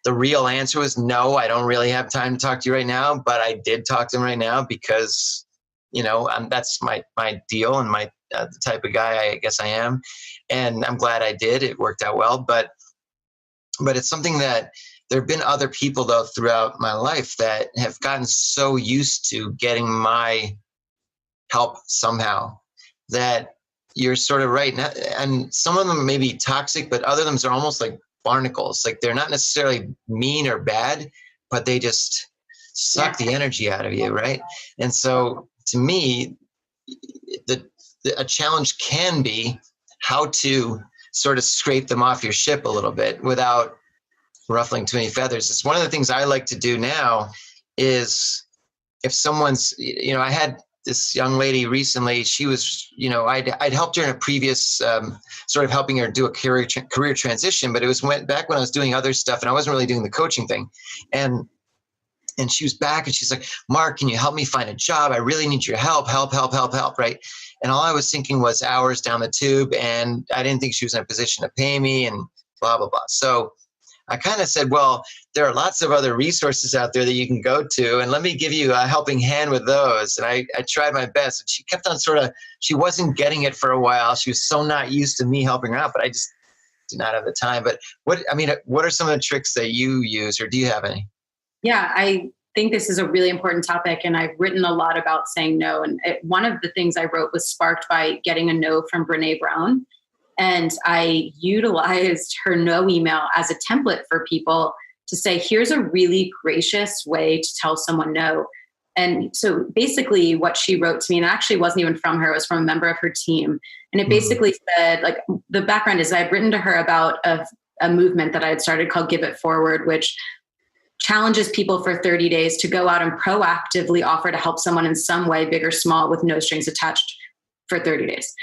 The real answer was no, I don't really have time to talk to you right now, but I did talk to him right now because, that's my deal and my the type of guy I guess I am. And I'm glad I did. It worked out well, but it's something that there have been other people though throughout my life that have gotten so used to getting my help somehow that you're sort of right. And some of them may be toxic, but other of them are almost like barnacles. Like they're not necessarily mean or bad, but they just suck the energy out of you, right? And so to me, a challenge can be how to sort of scrape them off your ship a little bit without ruffling too many feathers. It's one of the things I like to do now is if someone's, I had this young lady recently, she was, I'd helped her in a previous sort of helping her do a career transition, but it was back when I was doing other stuff and I wasn't really doing the coaching thing. And she was back and she's like, Mark, can you help me find a job? I really need your help, right? And all I was thinking was hours down the tube, and I didn't think she was in a position to pay me and blah, blah, blah. So I kind of said, well, there are lots of other resources out there that you can go to, and let me give you a helping hand with those. And I tried my best, and she kept on she wasn't getting it for a while. She was so not used to me helping her out, but I just did not have the time. But what are some of the tricks that you use, or do you have any? Yeah, I think this is a really important topic, and I've written a lot about saying no. And one of the things I wrote was sparked by getting a no from Brene Brown. And I utilized her no email as a template for people to say, here's a really gracious way to tell someone no. And so basically what she wrote to me, and actually wasn't even from her, it was from a member of her team. And it basically said, like, the background is I had written to her about a movement that I had started called Give It Forward, which challenges people for 30 days to go out and proactively offer to help someone in some way, big or small, with no strings attached for 30 days.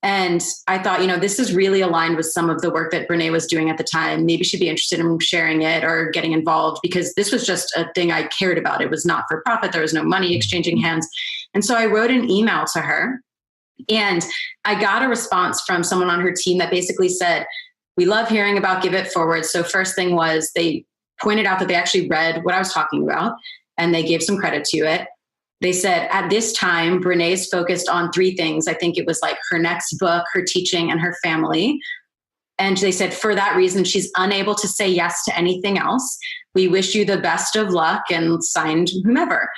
And I thought, this is really aligned with some of the work that Brene was doing at the time. Maybe she'd be interested in sharing it or getting involved, because this was just a thing I cared about. It was not for profit. There was no money exchanging hands. And so I wrote an email to her, and I got a response from someone on her team that basically said, we love hearing about Give It Forward. So first thing was they pointed out that they actually read what I was talking about, and they gave some credit to it. They said, at this time, Brene's focused on 3 things. I think it was like her next book, her teaching, and her family. And they said, for that reason, she's unable to say yes to anything else. We wish you the best of luck, and signed whomever.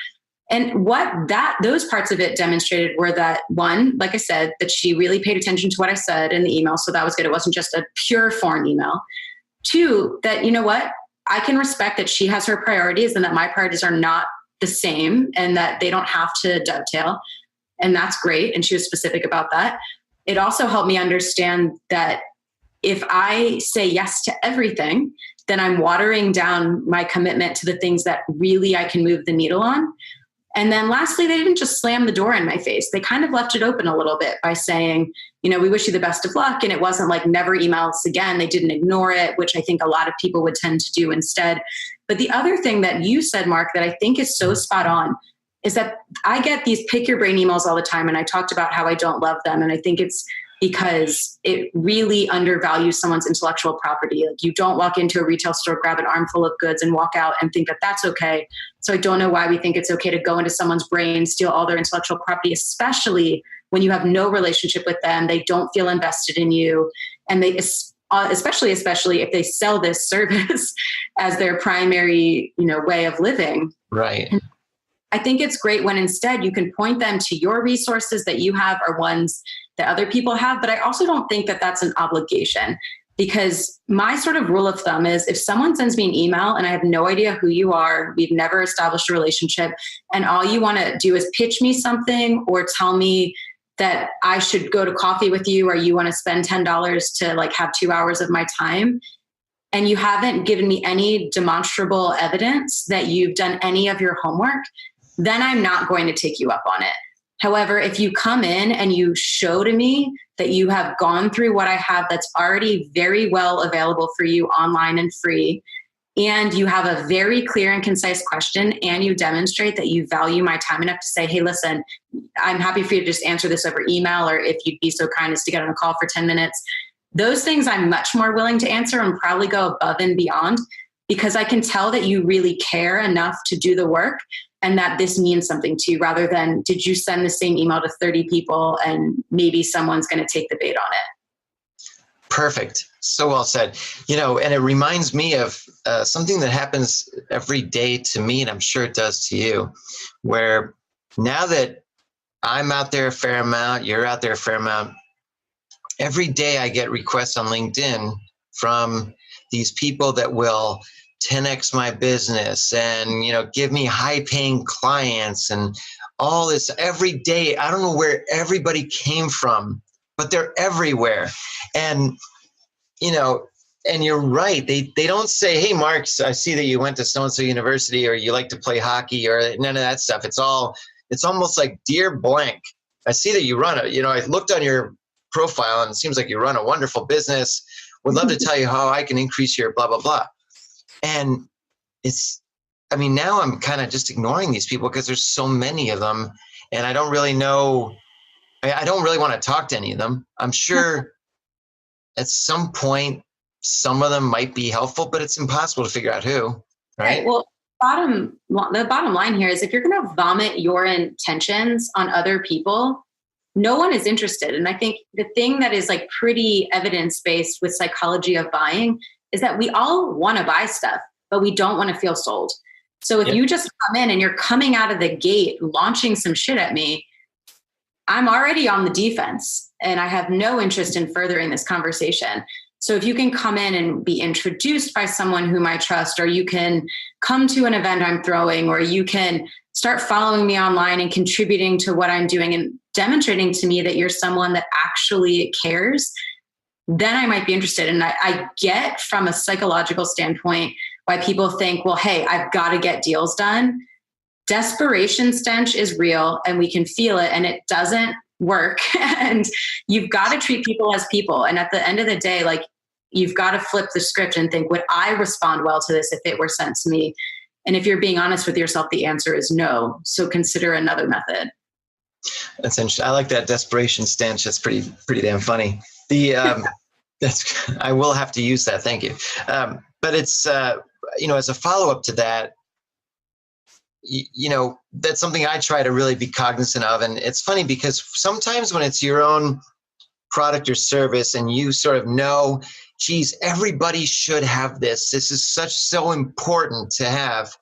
And what those parts of it demonstrated were that, one, like I said, that she really paid attention to what I said in the email. So that was good. It wasn't just a pure form email. 2, that, I can respect that she has her priorities and that my priorities are not the same, and that they don't have to dovetail. And that's great. And she was specific about that. It also helped me understand that if I say yes to everything, then I'm watering down my commitment to the things that really I can move the needle on. And then lastly, they didn't just slam the door in my face. They kind of left it open a little bit by saying, we wish you the best of luck. And it wasn't like never email us again. They didn't ignore it, which I think a lot of people would tend to do instead. But the other thing that you said, Mark, that I think is so spot on is that I get these pick your brain emails all the time. And I talked about how I don't love them. And I think it's because it really undervalues someone's intellectual property. Like, you don't walk into a retail store, grab an armful of goods and walk out and think that that's okay. So I don't know why we think it's okay to go into someone's brain, steal all their intellectual property, especially when you have no relationship with them. They don't feel invested in you. And they, especially if they sell this service as their primary, way of living. Right. And I think it's great when instead you can point them to your resources that you have or ones that other people have. But I also don't think that that's an obligation, because my sort of rule of thumb is if someone sends me an email and I have no idea who you are, we've never established a relationship, and all you want to do is pitch me something or tell me that I should go to coffee with you, or you want to spend $10 to have 2 hours of my time, and you haven't given me any demonstrable evidence that you've done any of your homework, then I'm not going to take you up on it. However, if you come in and you show to me that you have gone through what I have that's already very well available for you online and free, and you have a very clear and concise question, and you demonstrate that you value my time enough to say, hey, listen, I'm happy for you to just answer this over email, or if you'd be so kind as to get on a call for 10 minutes. Those things I'm much more willing to answer and probably go above and beyond, because I can tell that you really care enough to do the work and that this means something to you, rather than did you send the same email to 30 people and maybe someone's going to take the bait on it. Perfect. So well said. And it reminds me of something that happens every day to me, and I'm sure it does to you, where now that I'm out there a fair amount, you're out there a fair amount, every day I get requests on LinkedIn from these people that will 10x my business and, give me high paying clients and all this every day. I don't know where everybody came from, but they're everywhere. And, and you're right. They don't say, hey, Mark, I see that you went to so-and-so university, or you like to play hockey, or none of that stuff. It's almost like, dear blank, I see that you run I looked on your profile and it seems like you run a wonderful business. Would love to tell you how I can increase your blah, blah, blah. And now I'm kind of just ignoring these people because there's so many of them, and I don't really know. I don't really want to talk to any of them. I'm sure at some point, some of them might be helpful, but it's impossible to figure out who, right? Well, the bottom line here is if you're going to vomit your intentions on other people, no one is interested. And I think the thing that is pretty evidence-based with psychology of buying is that we all want to buy stuff, but we don't want to feel sold. So if you just come in and you're coming out of the gate launching some shit at me, I'm already on the defense and I have no interest in furthering this conversation. So if you can come in and be introduced by someone whom I trust, or you can come to an event I'm throwing, or you can start following me online and contributing to what I'm doing and demonstrating to me that you're someone that actually cares, then I might be interested. And I get from a psychological standpoint why people think, well, hey, I've got to get deals done. Desperation stench is real and we can feel it, and it doesn't work. And you've got to treat people as people. And at the end of the day, you've got to flip the script and think, would I respond well to this if it were sent to me? And if you're being honest with yourself, the answer is no. So consider another method. That's interesting. I like that desperation stench. That's pretty damn funny. I will have to use that. Thank you. But it's, as a follow-up to that, that's something I try to really be cognizant of. And it's funny because sometimes when it's your own product or service and you sort of know, geez, everybody should have this. This is so important to have.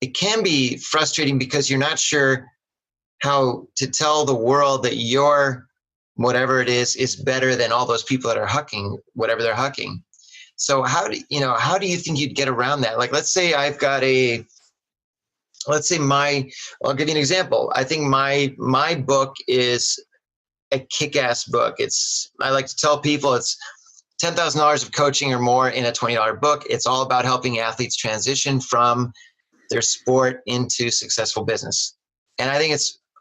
It can be frustrating because you're not sure how to tell the world that your whatever it is better than all those people that are hucking whatever they're hucking. So how do you think you'd get around that? Let's say I'll give you an example. I think my book is a kick-ass book. I like to tell people it's $10,000 of coaching or more in a $20 book. It's all about helping athletes transition from their sport into successful business. And I think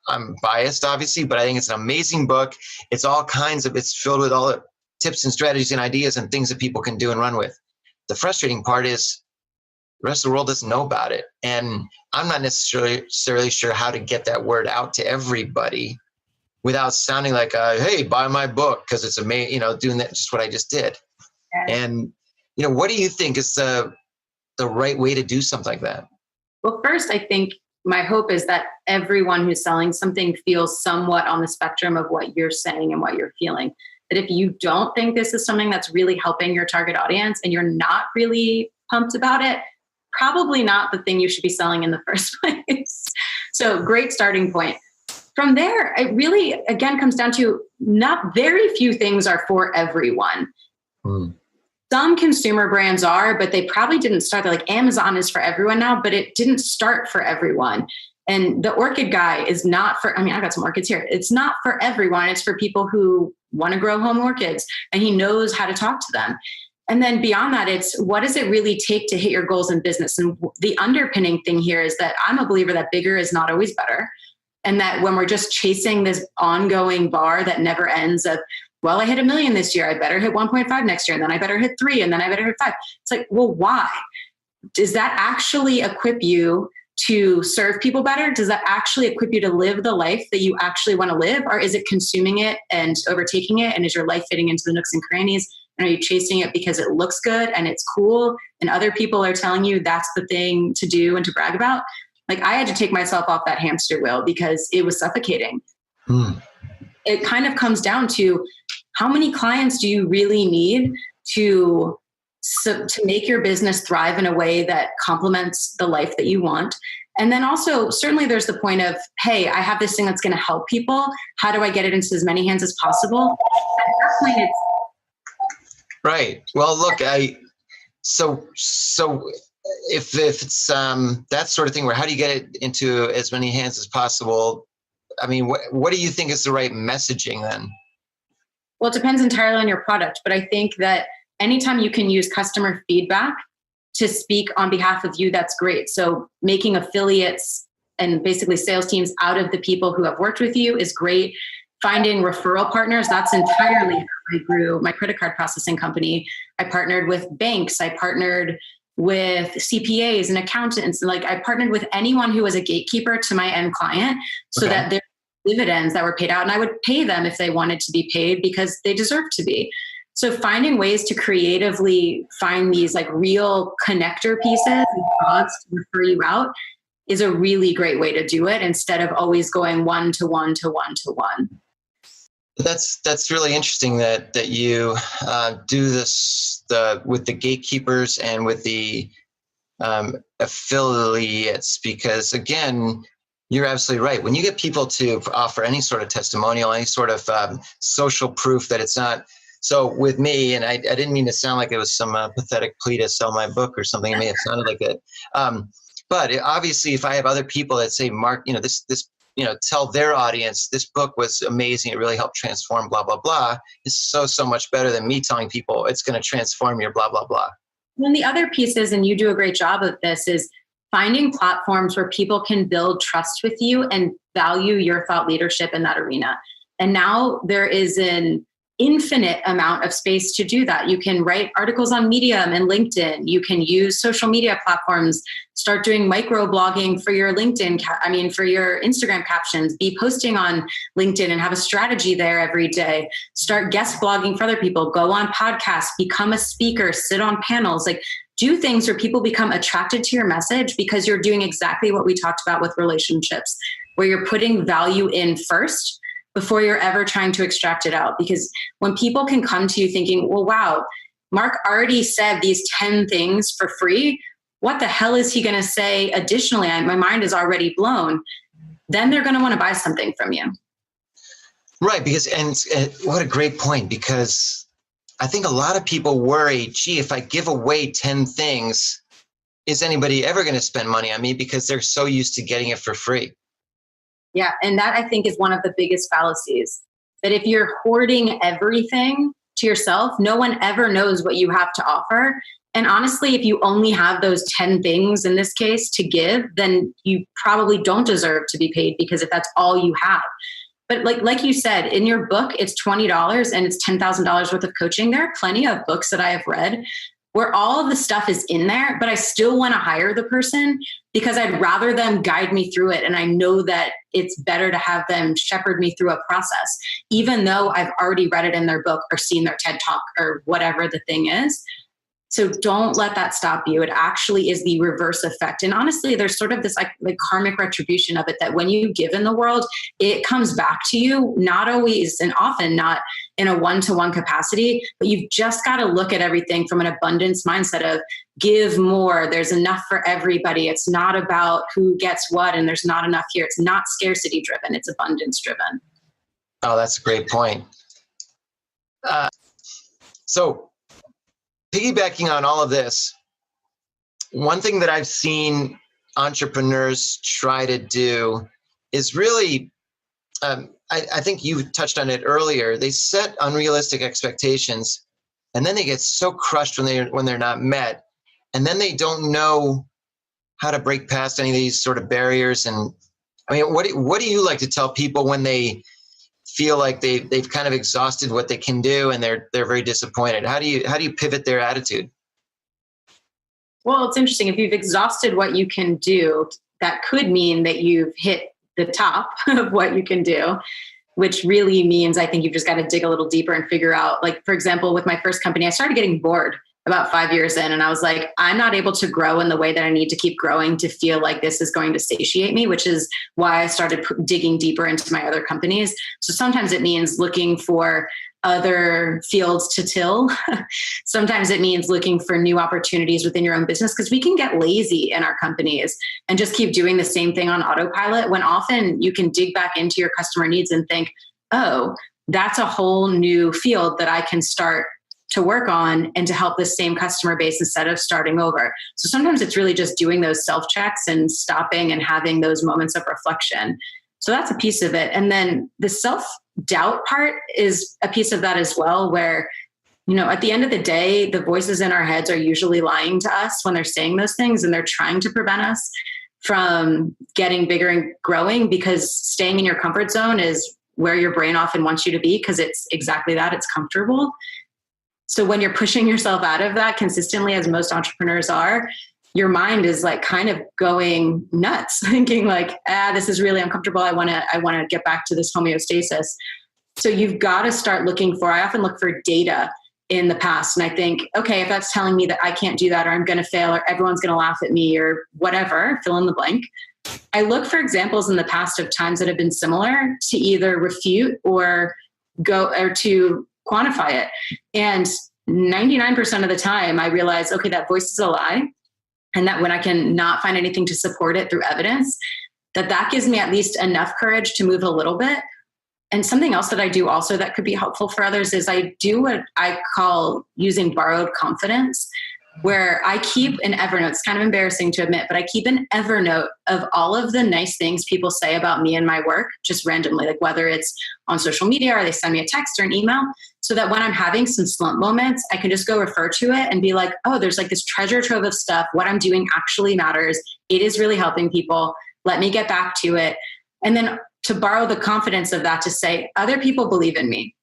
I'm biased, obviously, but I think it's an amazing book. It's filled with all the tips and strategies and ideas and things that people can do and run with. The frustrating part is the rest of the world doesn't know about it. And I'm not necessarily sure how to get that word out to everybody without sounding like, hey, buy my book, because it's amazing, doing that, just what I just did. Yeah. And, what do you think is the right way to do something like that? Well, first, I think my hope is that everyone who's selling something feels somewhat on the spectrum of what you're saying and what you're feeling. That if you don't think this is something that's really helping your target audience and you're not really pumped about it, probably not the thing you should be selling in the first place. So great starting point. From there, it really, again, comes down to not very few things are for everyone. Some consumer brands are, but they probably didn't start there. Like Amazon is for everyone now, but it didn't start for everyone. And the orchid guy is not for, I've got some orchids here. It's not for everyone. It's for people who want to grow home orchids, and he knows how to talk to them. And then beyond that, it's what does it really take to hit your goals in business? And the underpinning thing here is that I'm a believer that bigger is not always better. And that when we're just chasing this ongoing bar that never ends of, well, I hit 1 million this year, I better hit 1.5 next year, and then I better hit 3, and then I better hit 5. It's like, well, why? Does that actually equip you to serve people better? Does that actually equip you to live the life that you actually want to live? Or is it consuming it and overtaking it? And is your life fitting into the nooks and crannies? And are you chasing it because it looks good and it's cool and other people are telling you that's the thing to do and to brag about? Like, I had to take myself off that hamster wheel because it was suffocating. It kind of comes down to how many clients do you really need to make your business thrive in a way that complements the life that you want. And then also, certainly there's the point of, hey, I have this thing that's going to help people. How do I get it into as many hands as possible? At that point, it's right. Well, look, so if it's that sort of thing, where how do you get it into as many hands as possible? I mean, what do you think is the right messaging then? Well, it depends entirely on your product, but I think that anytime you can use customer feedback to speak on behalf of you, that's great. So making affiliates and basically sales teams out of the people who have worked with you is great. Finding referral partners, that's entirely how I grew my credit card processing company. I partnered with banks. I partnered with CPAs and accountants. And I partnered with anyone who was a gatekeeper to my end client so that there were dividends that were paid out. And I would pay them if they wanted to be paid because they deserve to be. So finding ways to creatively find these real connector pieces and frogs to refer you out is a really great way to do it instead of always going one to one to one to one. That's really interesting that you do this with the gatekeepers and with the affiliates, because again, you're absolutely right. When you get people to offer any sort of testimonial, any sort of social proof that it's not. So with me, and I didn't mean to sound like it was some pathetic plea to sell my book or something. It may have sounded like it. But obviously, if I have other people that say, Mark, this tell their audience, this book was amazing, it really helped transform blah, blah, blah, is so much better than me telling people it's going to transform your blah, blah, blah. And the other piece is, and you do a great job of this, is finding platforms where people can build trust with you and value your thought leadership in that arena. And now there is an infinite amount of space to do that. You can write articles on Medium and LinkedIn. You can use social media platforms, start doing micro blogging for your for your Instagram captions, be posting on LinkedIn and have a strategy there every day. Start guest blogging for other people, go on podcasts, become a speaker, sit on panels, do things where people become attracted to your message because you're doing exactly what we talked about with relationships, where you're putting value in first before you're ever trying to extract it out. Because when people can come to you thinking, well, wow, Mark already said these 10 things for free, what the hell is he going to say additionally? My mind is already blown. Then they're going to want to buy something from you. Right, because, and what a great point, because I think a lot of people worry, gee, if I give away 10 things, is anybody ever going to spend money on me? Because they're so used to getting it for free. Yeah, and that I think is one of the biggest fallacies, that if you're hoarding everything to yourself, no one ever knows what you have to offer. And honestly, if you only have those 10 things in this case to give, then you probably don't deserve to be paid, because if that's all you have. But like you said, in your book, it's $20 and it's $10,000 worth of coaching. There are plenty of books that I have read where all of the stuff is in there, but I still want to hire the person because I'd rather them guide me through it. And I know that it's better to have them shepherd me through a process, even though I've already read it in their book or seen their TED Talk or whatever the thing is. So don't let that stop you. It actually is the reverse effect. And honestly, there's sort of this like karmic retribution of it, that when you give in the world, it comes back to you, not always and often not in a one-to-one capacity, but you've just got to look at everything from an abundance mindset of give more. There's enough for everybody. It's not about who gets what and there's not enough here. It's not scarcity driven. It's abundance driven. Oh, that's a great point. So piggybacking on all of this, one thing that I've seen entrepreneurs try to do is really, I think you touched on it earlier, they set unrealistic expectations and then they get so crushed when they're not met. And then they don't know how to break past any of these sort of barriers. And I mean, what do you like to tell people when they feel like they've kind of exhausted what they can do and they're very disappointed? How do you pivot their attitude? Well, it's interesting. If you've exhausted what you can do, that could mean that you've hit the top of what you can do, which really means I think you've just got to dig a little deeper and figure out, like, for example, with my first company, I started getting bored about 5 years in. And I was like, I'm not able to grow in the way that I need to keep growing to feel like this is going to satiate me, which is why I started digging deeper into my other companies. So sometimes it means looking for other fields to till. Sometimes it means looking for new opportunities within your own business, because we can get lazy in our companies and just keep doing the same thing on autopilot, when often you can dig back into your customer needs and think, oh, that's a whole new field that I can start to work on and to help the same customer base instead of starting over. So sometimes it's really just doing those self-checks and stopping and having those moments of reflection. So that's a piece of it. And then the self-doubt part is a piece of that as well, where, you know, at the end of the day, the voices in our heads are usually lying to us when they're saying those things, and they're trying to prevent us from getting bigger and growing, because staying in your comfort zone is where your brain often wants you to be, because it's exactly that, it's comfortable. So when you're pushing yourself out of that consistently, as most entrepreneurs are, your mind is like kind of going nuts, thinking like, this is really uncomfortable. I want to get back to this homeostasis. So you've got to start looking for, I often look for data in the past. And I think, okay, if that's telling me that I can't do that, or I'm going to fail, or everyone's going to laugh at me, or whatever, fill in the blank. I look for examples in the past of times that have been similar to either refute or to quantify it. And 99% of the time I realize, okay, that voice is a lie. And that when I can not find anything to support it through evidence, that gives me at least enough courage to move a little bit. And something else that I do also that could be helpful for others is I do what I call using borrowed confidence, where I keep an Evernote. It's kind of embarrassing to admit, but I keep an Evernote of all of the nice things people say about me and my work, just randomly, like whether it's on social media or they send me a text or an email, so that when I'm having some slump moments, I can just go refer to it and be like, oh, there's like this treasure trove of stuff. What I'm doing actually matters. It is really helping people. Let me get back to it. And then to borrow the confidence of that to say, other people believe in me.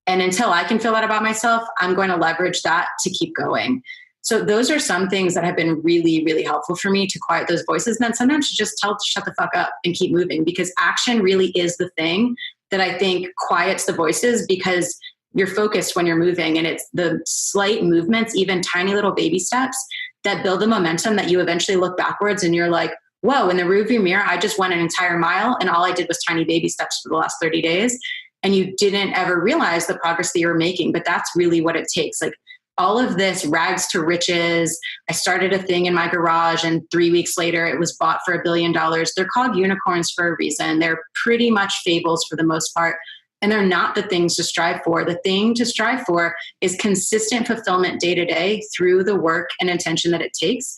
And until I can feel that about myself, I'm going to leverage that to keep going. So those are some things that have been really, really helpful for me to quiet those voices. And then sometimes you just tell to shut the fuck up and keep moving, because action really is the thing that I think quiets the voices, because you're focused when you're moving, and it's the slight movements, even tiny little baby steps, that build the momentum that you eventually look backwards and you're like, whoa, in the rearview mirror, I just went an entire mile and all I did was tiny baby steps for the last 30 days. And you didn't ever realize the progress that you were making, but that's really what it takes. Like all of this rags to riches. I started a thing in my garage and 3 weeks later it was bought for $1 billion. They're called unicorns for a reason. They're pretty much fables for the most part. And they're not the things to strive for. The thing to strive for is consistent fulfillment day to day through the work and intention that it takes.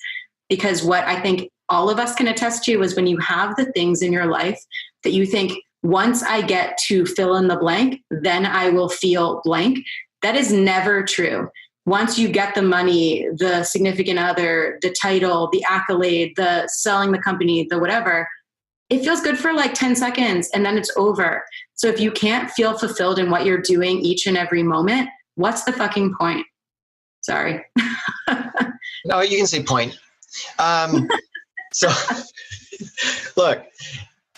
Because what I think all of us can attest to is when you have the things in your life that you think, once I get to fill in the blank, then I will feel blank. That is never true. Once you get the money, the significant other, the title, the accolade, the selling the company, the whatever, it feels good for like 10 seconds and then it's over. So if you can't feel fulfilled in what you're doing each and every moment, what's the fucking point? Sorry. No, you can say point. So look,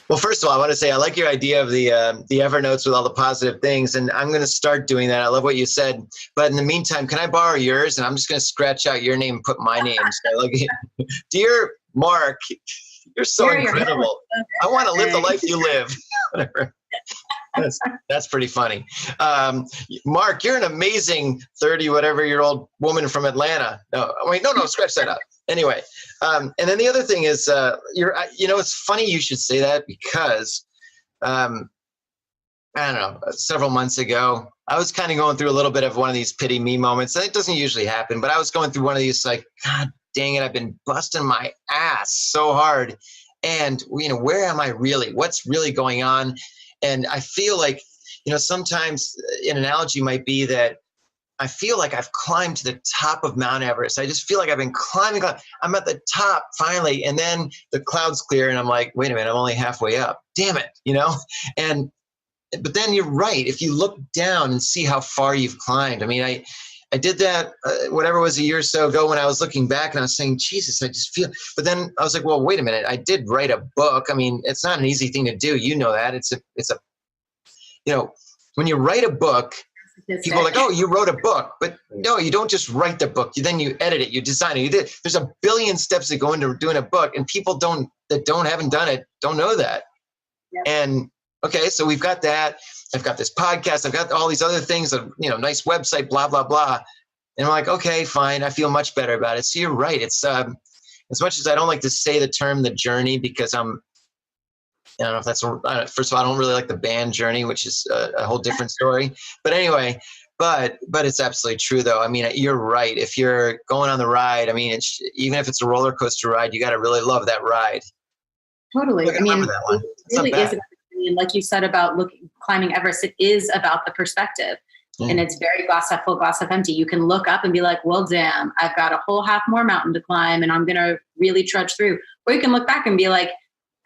well, first of all, I want to say I like your idea of the Evernotes with all the positive things, and I'm going to start doing that. I love what you said. But in the meantime, can I borrow yours? And I'm just going to scratch out your name and put my name. So like, dear Mark, you're so incredible. I want to live the life you live. Whatever. That's pretty funny. Mark, you're an amazing 30-whatever-year-old woman from Atlanta. No, wait, no, scratch that out. Anyway, and then the other thing is, it's funny you should say that because, I don't know, several months ago, I was kind of going through a little bit of one of these pity me moments. And it doesn't usually happen, but I was going through one of these like, God dang it, I've been busting my ass so hard. And, where am I really? What's really going on? And I feel like, sometimes an analogy might be that I feel like I've climbed to the top of Mount Everest. I just feel like I've been climbing. I'm at the top finally. And then the clouds clear and I'm like, wait a minute, I'm only halfway up. Damn it, But then you're right. If you look down and see how far you've climbed. I mean, I did that, whatever it was a year or so ago when I was looking back and I was saying, Jesus, I just feel, but then I was like, well, wait a minute. I did write a book. I mean, it's not an easy thing to do. You know that when you write a book, people are like, oh, you wrote a book, but no, you don't just write the book. Then you edit it, you design it. There's a billion steps that go into doing a book, and people haven't done it, don't know that. Yep. And okay, so we've got that. I've got this podcast. I've got all these other things, nice website, blah, blah, blah. And I'm like, okay, fine. I feel much better about it. So you're right. It's as much as I don't like to say the term the journey because I don't know if that's, first of all, I don't really like the band Journey, which is a whole different story. But anyway, but it's absolutely true though. I mean, you're right. If you're going on the ride, I mean, even if it's a roller coaster ride, you got to really love that ride. Totally. I mean, that one. It really is. And like you said about climbing Everest, it is about the perspective. And it's very glass half full, glass half empty. You can look up and be like, well, damn, I've got a whole half more mountain to climb and I'm going to really trudge through. Or you can look back and be like,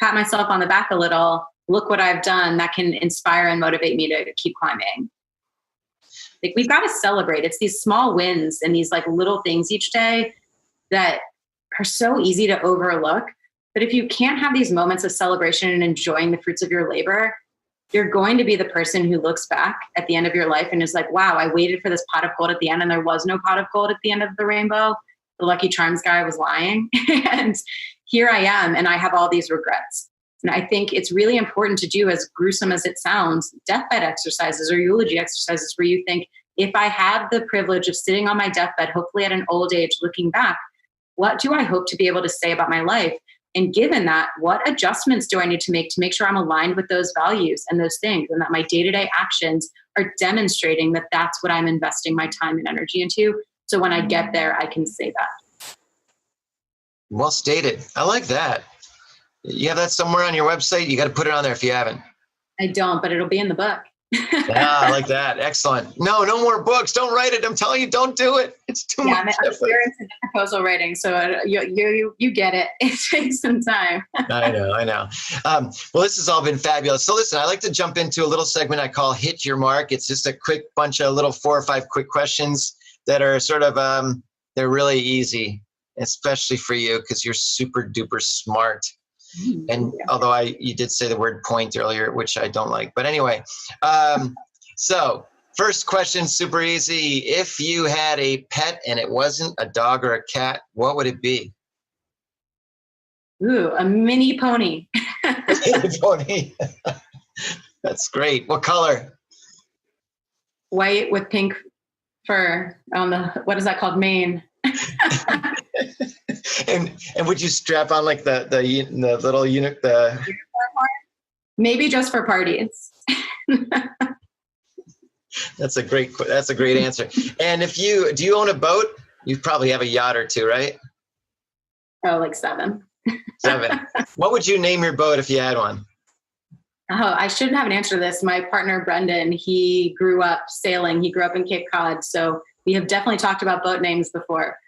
pat myself on the back a little, look what I've done. That can inspire and motivate me to keep climbing. Like we've got to celebrate. It's these small wins and these like little things each day that are so easy to overlook. But if you can't have these moments of celebration and enjoying the fruits of your labor, you're going to be the person who looks back at the end of your life and is like, wow, I waited for this pot of gold at the end and there was no pot of gold at the end of the rainbow. The Lucky Charms guy was lying. And here I am, and I have all these regrets. And I think it's really important to do, as gruesome as it sounds, deathbed exercises or eulogy exercises where you think, if I have the privilege of sitting on my deathbed, hopefully at an old age, looking back, what do I hope to be able to say about my life? And given that, what adjustments do I need to make sure I'm aligned with those values and those things, and that my day-to-day actions are demonstrating that that's what I'm investing my time and energy into. So when I get there, I can say that. Well stated. I like that. You have that somewhere on your website? You got to put it on there if you haven't. I don't, but it'll be in the book. Yeah, I like that. Excellent. No more books. Don't write it. I'm telling you, don't do it. It's too much. I'm into proposal writing, so you get it. It takes some time. I know. Well, this has all been fabulous. So listen, I like to jump into a little segment I call Hit Your Mark. It's just a quick bunch of little 4 or 5 quick questions that are sort of, they're really easy, especially for you because you're super duper smart. And although you did say the word point earlier, which I don't like, but anyway, so first question, super easy. If you had a pet and it wasn't a dog or a cat, what would it be? Ooh, a mini pony. Mini pony. That's great. What color? White with pink fur on the, what is that called? Mane. And would you strap on like the little unit, maybe just for parties? That's a great answer. And do you own a boat? You probably have a yacht or two, right? Oh, like 7. 7. What would you name your boat if you had one? Oh, I shouldn't have an answer to this. My partner, Brendan, he grew up sailing. He grew up in Cape Cod. So we have definitely talked about boat names before,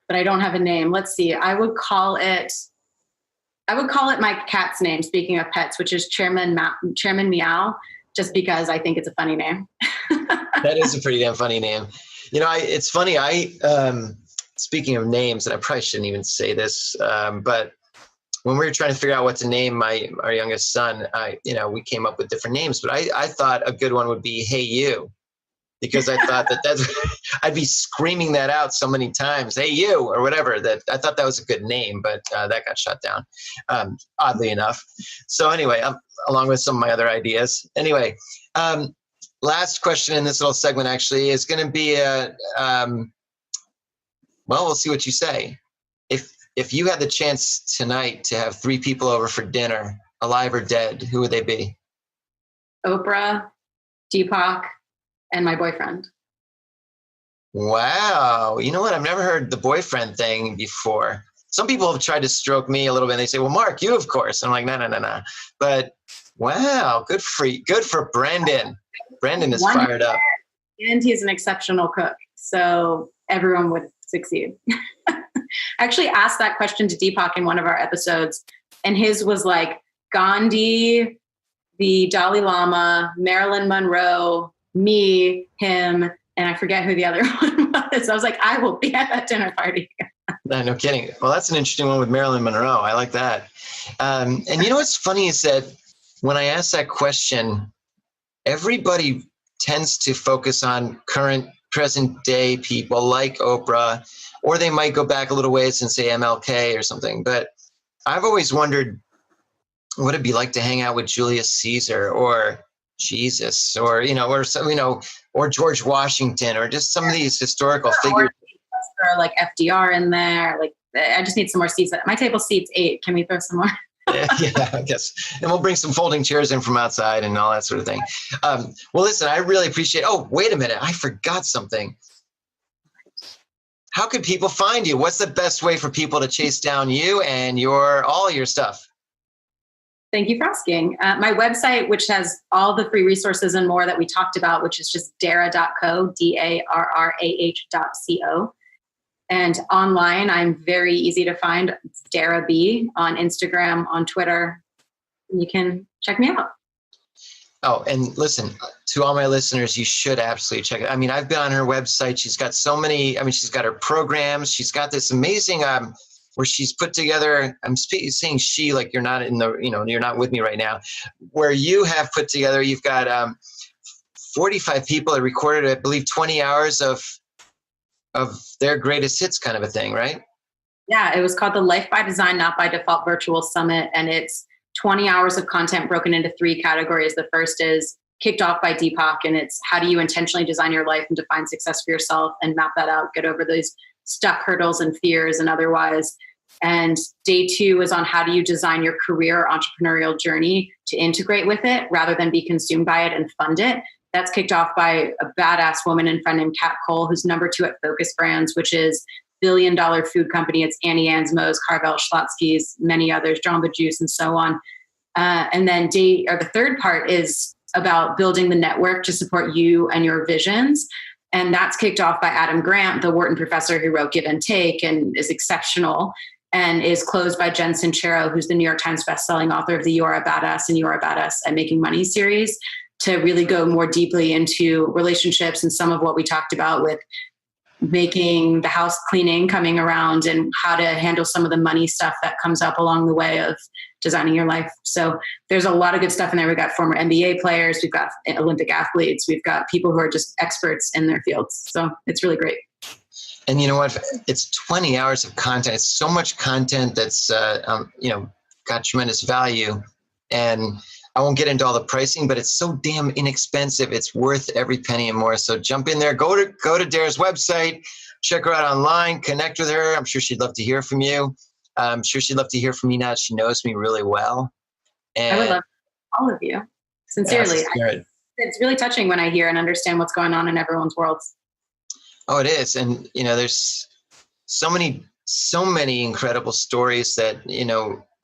but I don't have a name. Let's see. I would call it my cat's name, speaking of pets, which is Chairman Meow, just because I think it's a funny name. That is a pretty damn funny name. It's funny. speaking of names, and I probably shouldn't even say this, but when we were trying to figure out what to name our youngest son, we came up with different names, but I thought a good one would be Hey You, because I thought that's I'd be screaming that out so many times, Hey You, or whatever, that I thought that was a good name, but that got shut down, oddly enough. So anyway, along with some of my other ideas. Anyway, last question in this little segment actually is going to be we'll see what you say. If you had the chance tonight to have 3 people over for dinner, alive or dead, who would they be? Oprah, Deepak, and my boyfriend. Wow. You know what? I've never heard the boyfriend thing before. Some people have tried to stroke me a little bit. And they say, well, Mark, you, of course. And I'm like, no. But wow, good for Brendan. Brendan is fired up. And he's an exceptional cook. So everyone would succeed. I actually asked that question to Deepak in one of our episodes, and his was like Gandhi, the Dalai Lama, Marilyn Monroe, me, him, and I forget who the other one was. I was like, I will be at that dinner party. No kidding. Well, that's an interesting one with Marilyn Monroe. I like that. And you know what's funny is that when I ask that question, everybody tends to focus on present day people like Oprah, or they might go back a little ways and say MLK or something. But I've always wondered what it'd be like to hang out with Julius Caesar or Jesus, or or George Washington, or just some of these historical figures. Or like FDR in there. Like, I just need some more seats. My table seats 8. Can we throw some more? Yeah, I guess. And we'll bring some folding chairs in from outside and all that sort of thing. Well, listen, I really appreciate. Oh, wait a minute. I forgot something. How could people find you? What's the best way for people to chase down you and all your stuff? Thank you for asking. My website, which has all the free resources and more that we talked about, which is just darrah.co, darrah.co. And online, I'm very easy to find. It's Darrah B on Instagram, on Twitter. You can check me out. Oh, and listen, to all my listeners, you should absolutely check it. I mean, I've been on her website. She's got so many, she's got her programs. She's got this amazing, where she's put together, I'm saying she, like you're not you're not with me right now, where you have put together, you've got 45 people that recorded, I believe, 20 hours of their greatest hits kind of a thing, right? Yeah, it was called the Life by Design, Not by Default Virtual Summit. And it's 20 hours of content broken into 3 categories. The first is kicked off by Deepak, and it's how do you intentionally design your life and define success for yourself and map that out, get over those stuck hurdles and fears and otherwise. And day 2 is on how do you design your career entrepreneurial journey to integrate with it rather than be consumed by it and fund it. That's kicked off by a badass woman and friend named Kat Cole, who's number 2 at Focus Brands, which is billion-dollar food company. It's Annie Ann's, Moe's, Carvel, Schlotsky's, many others, Jamba Juice, and so on. And then the third part is about building the network to support you and your visions. And that's kicked off by Adam Grant, the Wharton professor who wrote Give and Take and is exceptional, and is closed by Jen Sincero, who's the New York Times bestselling author of the You're a Badass and You're a Badass at Making Money series, to really go more deeply into relationships and some of what we talked about with making the house cleaning coming around and how to handle some of the money stuff that comes up along the way of designing your life. So there's a lot of good stuff in there. We've got former NBA players, we've got Olympic athletes, we've got people who are just experts in their fields. So it's really great. And you know what? It's 20 hours of content. It's so much content that's, got tremendous value. And I won't get into all the pricing, but it's so damn inexpensive. It's worth every penny and more. So jump in there, go to Darrah's website, check her out online, connect with her. I'm sure she'd love to hear from you. I'm sure she'd love to hear from me now that she knows me really well. And I would love all of you, sincerely. It's really touching when I hear and understand what's going on in everyone's worlds. Oh, it is. And, there's so many incredible stories that,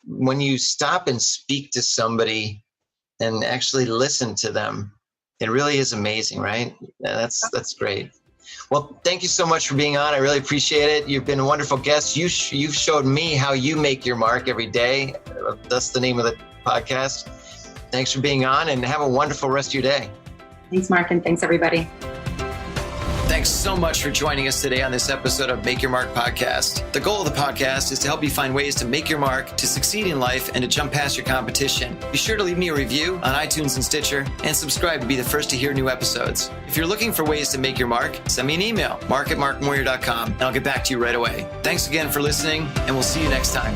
when you stop and speak to somebody and actually listen to them, it really is amazing, right? That's great. Well, thank you so much for being on. I really appreciate it. You've been a wonderful guest. You've showed me how you make your mark every day. That's the name of the podcast. Thanks for being on, and have a wonderful rest of your day. Thanks, Mark, and thanks, everybody. Thanks so much for joining us today on this episode of Make Your Mark podcast. The goal of the podcast is to help you find ways to make your mark, to succeed in life, and to jump past your competition. Be sure to leave me a review on iTunes and Stitcher, and subscribe to be the first to hear new episodes. If you're looking for ways to make your mark, send me an email, mark@markmoyer.com, and I'll get back to you right away. Thanks again for listening, and we'll see you next time.